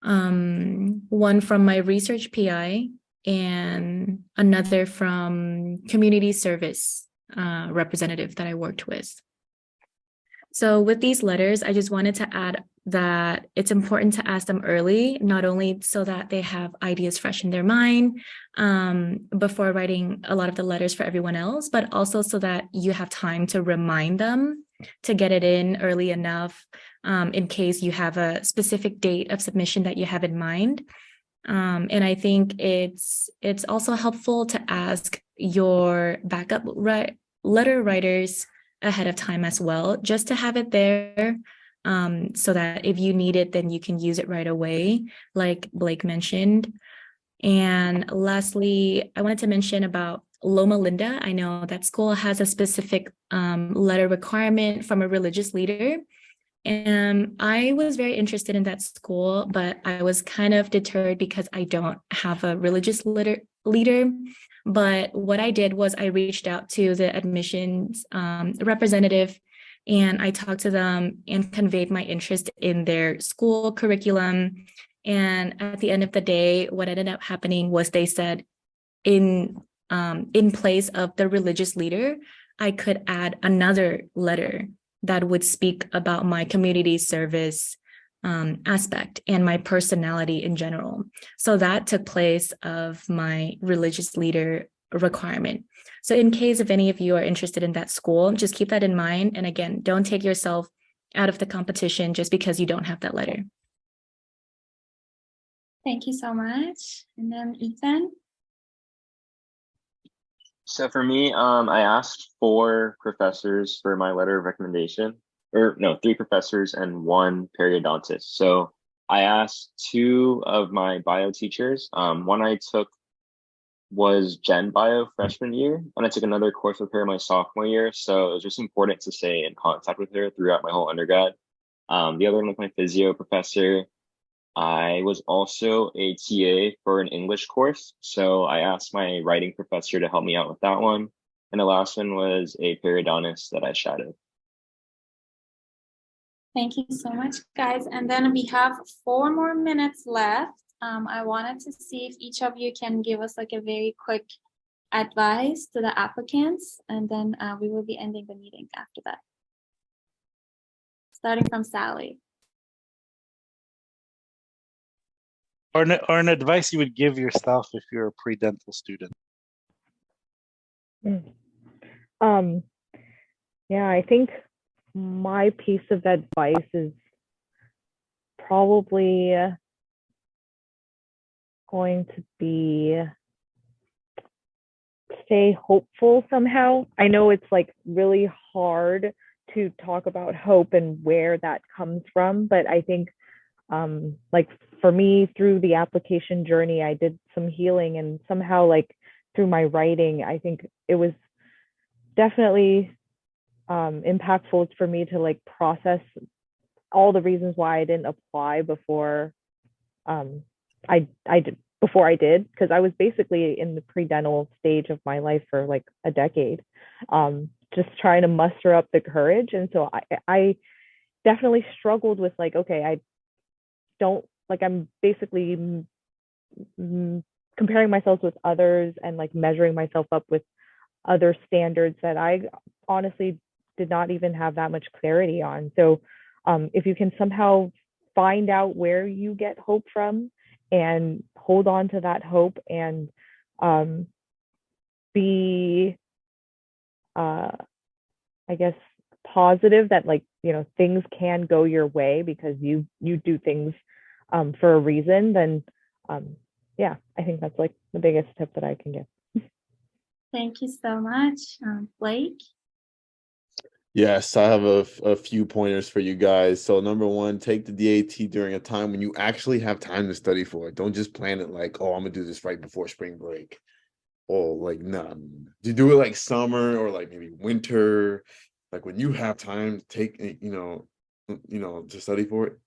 S6: one from my research PI, and another from community service representative that I worked with. So with these letters, I just wanted to add that it's important to ask them early, not only so that they have ideas fresh in their mind before writing a lot of the letters for everyone else, but also so that you have time to remind them to get it in early enough in case you have a specific date of submission that you have in mind. And I think it's also helpful to ask your backup letter writers ahead of time as well, just to have it there so that if you need it, then you can use it right away, like Blake mentioned. And lastly, I wanted to mention about Loma Linda. I know that school has a specific letter requirement from a religious leader. And I was very interested in that school, but I was kind of deterred because I don't have a religious leader. But what I did was I reached out to the admissions representative, and I talked to them and conveyed my interest in their school curriculum. And at the end of the day, what ended up happening was they said in place of the religious leader, I could add another letter that would speak about my community service aspect and my personality in general. So that took place of my religious leader requirement. So in case if any of you are interested in that school, just keep that in mind. And again, don't take yourself out of the competition just because you don't have that letter.
S1: Thank you so much. And then Ethan.
S8: So for me, I asked 4 professors for my letter of recommendation, or no, 3 professors and 1 periodontist. So I asked 2 of my bio teachers. One I took was Gen Bio freshman year, and I took another course with her my sophomore year. So it was just important to stay in contact with her throughout my whole undergrad. The other one was my physio professor. I was also a TA for an English course, so I asked my writing professor to help me out with that one. And the last one was a periodontist that I shadowed.
S1: Thank you so much, guys. And then we have 4 more minutes left. I wanted to see if each of you can give us like a very quick advice to the applicants, and then we will be ending the meeting after that. Starting from Sally.
S2: Or an advice you would give yourself if you're a pre-dental student.
S3: Yeah, I think my piece of advice is probably going to be stay hopeful somehow. I know it's like really hard to talk about hope and where that comes from, but I think like for me, through the application journey, I did some healing, and somehow like through my writing, I think it was definitely impactful for me to like process all the reasons why I didn't apply before I did, because I was basically in the pre-dental stage of my life for like a decade, just trying to muster up the courage. And so I definitely struggled with like, okay, I don't like, I'm basically comparing myself with others and like measuring myself up with other standards that I honestly did not even have that much clarity on. So if you can somehow find out where you get hope from and hold on to that hope, and be I guess positive that like, you know, things can go your way because you do things for a reason, then yeah, I think that's like the biggest tip that I can give.
S1: Thank you so much. Blake?
S4: Yes, I have a few pointers for you guys. So number 1, take the DAT during a time when you actually have time to study for it. Don't just plan it like, oh, I'm gonna do this right before spring break. Or like, nah, you do it like summer or like maybe winter, like when you have time to take, you know, to study for it,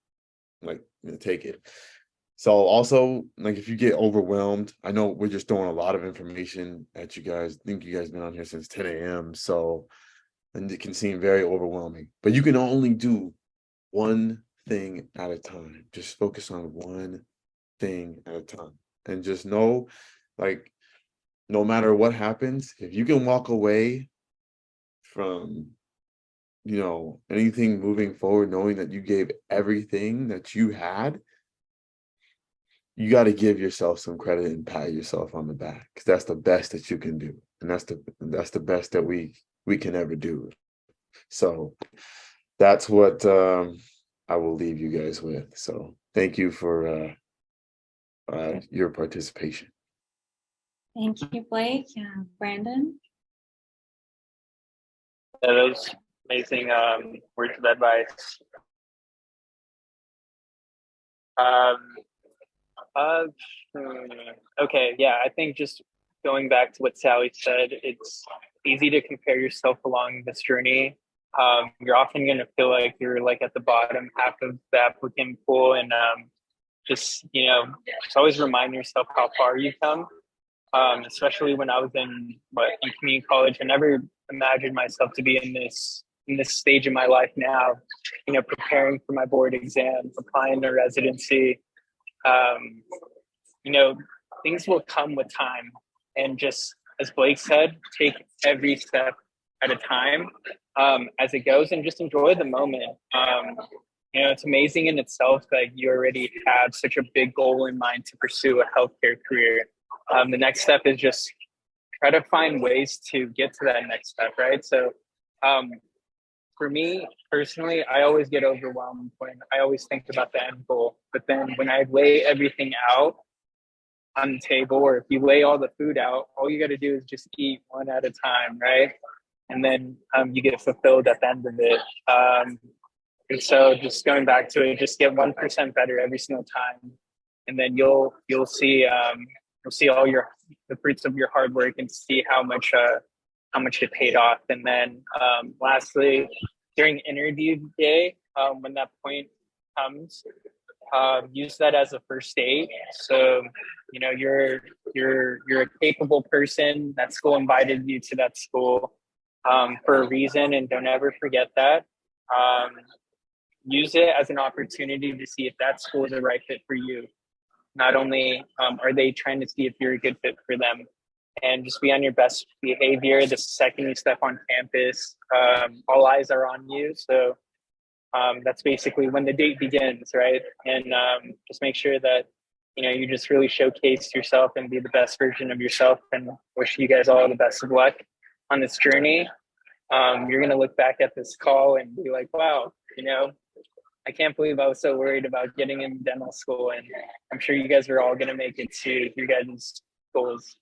S4: like, you know, take it. So also, like, if you get overwhelmed, I know we're just throwing a lot of information at you guys. I think you guys been on here since 10 a.m. So, and it can seem very overwhelming, but you can only do one thing at a time. Just focus on one thing at a time, and just know, like, no matter what happens, if you can walk away from, you know, anything moving forward, knowing that you gave everything that you had, you got to give yourself some credit and pat yourself on the back, because that's the best that you can do, and that's the best that we can ever do. So that's what I will leave you guys with. So thank you for your participation.
S1: Thank you, Blake. Brandon?
S5: Yeah, those amazing words of advice. Okay, yeah, I think just going back to what Sally said, it's easy to compare yourself along this journey you're often going to feel like you're like at the bottom half of the applicant pool, and just just always remind yourself how far you come. Especially when I was in community college, I never imagined myself to be in this stage of my life now. Preparing for my board exam, applying to residency. You know, things will come with time, and just as Blake said, take every step at a time as it goes, and just enjoy the moment. It's amazing in itself that you already have such a big goal in mind to pursue a healthcare career. The next step is just try to find ways to get to that next step, right? So for me personally, I always get overwhelmed when I always think about the end goal. But then when I lay everything out on the table, or if you lay all the food out, all you got to do is just eat one at a time, right? And then you get fulfilled at the end of it. And so just going back to it, just get 1% better every single time, and then you'll see all the fruits of your hard work, and see how much it paid off. And then lastly, during interview day, when that point comes, use that as a first date. So you're a capable person. That school invited you to that school for a reason, and don't ever forget that. Use it as an opportunity to see if that school is the right fit for you. Not only are they trying to see if you're a good fit for them, and just be on your best behavior the second you step on campus. All eyes are on you. So that's basically when the date begins, right? And just make sure that you just really showcase yourself and be the best version of yourself, and wish you guys all the best of luck on this journey. You're going to look back at this call and be like, wow, I can't believe I was so worried about getting in dental school. And I'm sure you guys are all going to make it to your guys' goals.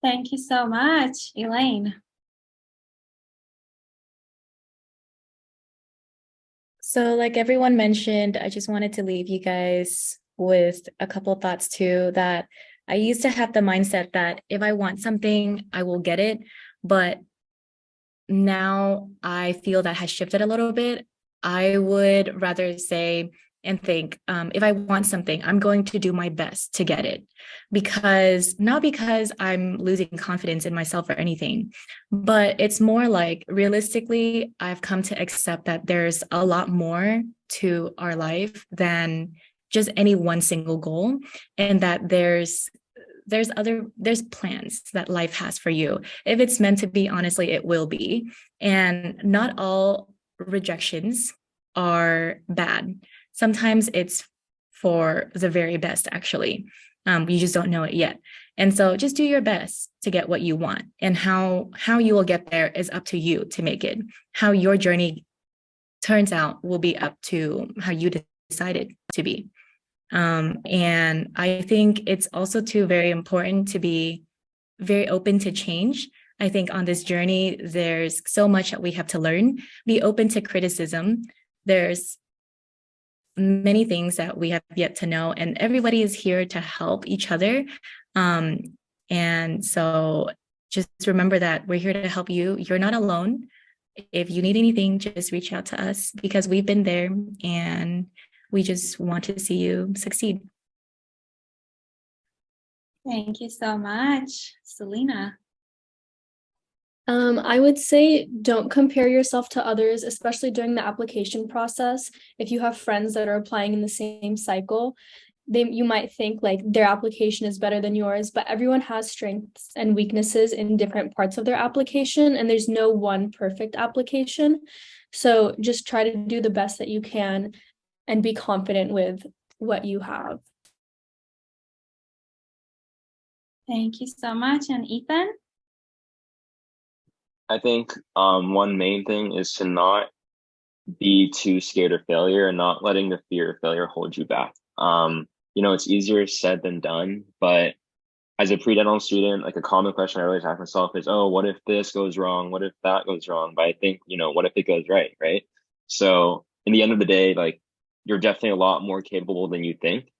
S1: Thank you so much, Elaine.
S6: So like everyone mentioned, I just wanted to leave you guys with a couple of thoughts too, that I used to have the mindset that if I want something, I will get it. But now I feel that has shifted a little bit. I would rather say and think, if I want something, I'm going to do my best to get it. Not because I'm losing confidence in myself or anything, but it's more like realistically, I've come to accept that there's a lot more to our life than just any one single goal, and that there's plans that life has for you. If it's meant to be, honestly, it will be. And not all rejections are bad. Sometimes it's for the very best, actually. You just don't know it yet. And so just do your best to get what you want. And how you will get there is up to you to make it. How your journey turns out will be up to how you decided to be. And I think it's also too very important to be very open to change. I think on this journey, there's so much that we have to learn. Be open to criticism. There's many things that we have yet to know, and everybody is here to help each other. And so just remember that we're here to help you. You're not alone. If you need anything, just reach out to us, because we've been there and we just want to see you succeed.
S1: Thank you so much, Selena.
S7: I would say don't compare yourself to others, especially during the application process. If you have friends that are applying in the same cycle, you might think like their application is better than yours, but everyone has strengths and weaknesses in different parts of their application, and there's no one perfect application. So just try to do the best that you can and be confident with what you have.
S1: Thank you so much. And Ethan?
S8: I think one main thing is to not be too scared of failure and not letting the fear of failure hold you back. It's easier said than done, but as a pre-dental student, like a common question I always ask myself is, oh, what if this goes wrong? What if that goes wrong? But I think, what if it goes right, right? So in the end of the day, like, you're definitely a lot more capable than you think.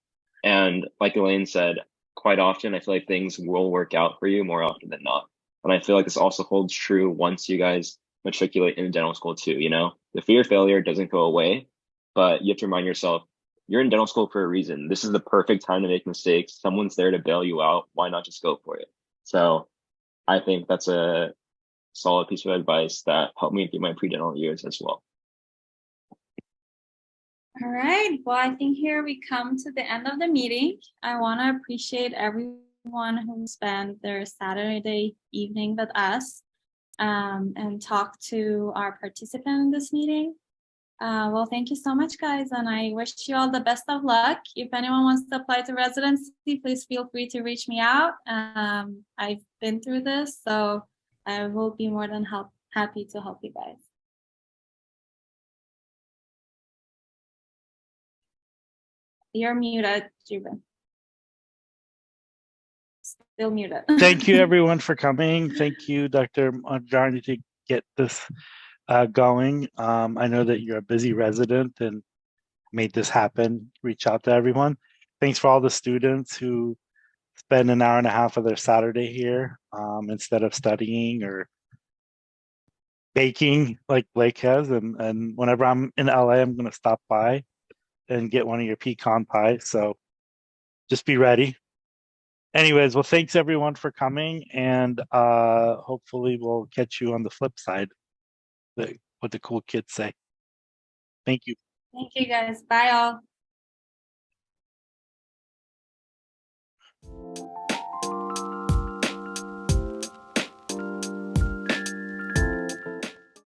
S8: And like Elaine said, quite often, I feel like things will work out for you more often than not. And I feel like this also holds true once you guys matriculate in dental school too. You know, the fear of failure doesn't go away, but you have to remind yourself, you're in dental school for a reason. This is the perfect time to make mistakes. Someone's there to bail you out. Why not just go for it? So I think that's a solid piece of advice that helped me through my pre-dental years as well.
S1: All right. Well, I think here we come to the end of the meeting. I want to appreciate everyone who spent their Saturday evening with us and talk to our participant in this meeting. Well, thank you so much, guys, and I wish you all the best of luck. If anyone wants to apply to residency, please feel free to reach me out. I've been through this, so I will be more than happy to help you guys. You're muted, Juben. Still muted.
S2: Thank you, everyone, for coming. Thank you, Dr. Johnny, to get this going. I know that you're a busy resident and made this happen. Reach out to everyone. Thanks for all the students who spend an hour and a half of their Saturday here instead of studying or baking like Blake has. And whenever I'm in LA, I'm going to stop by and get one of your pecan pies. So just be ready. Anyways, well, thanks everyone for coming, and hopefully we'll catch you on the flip side. What the cool kids say. Thank you.
S1: Thank you, guys. Bye, all.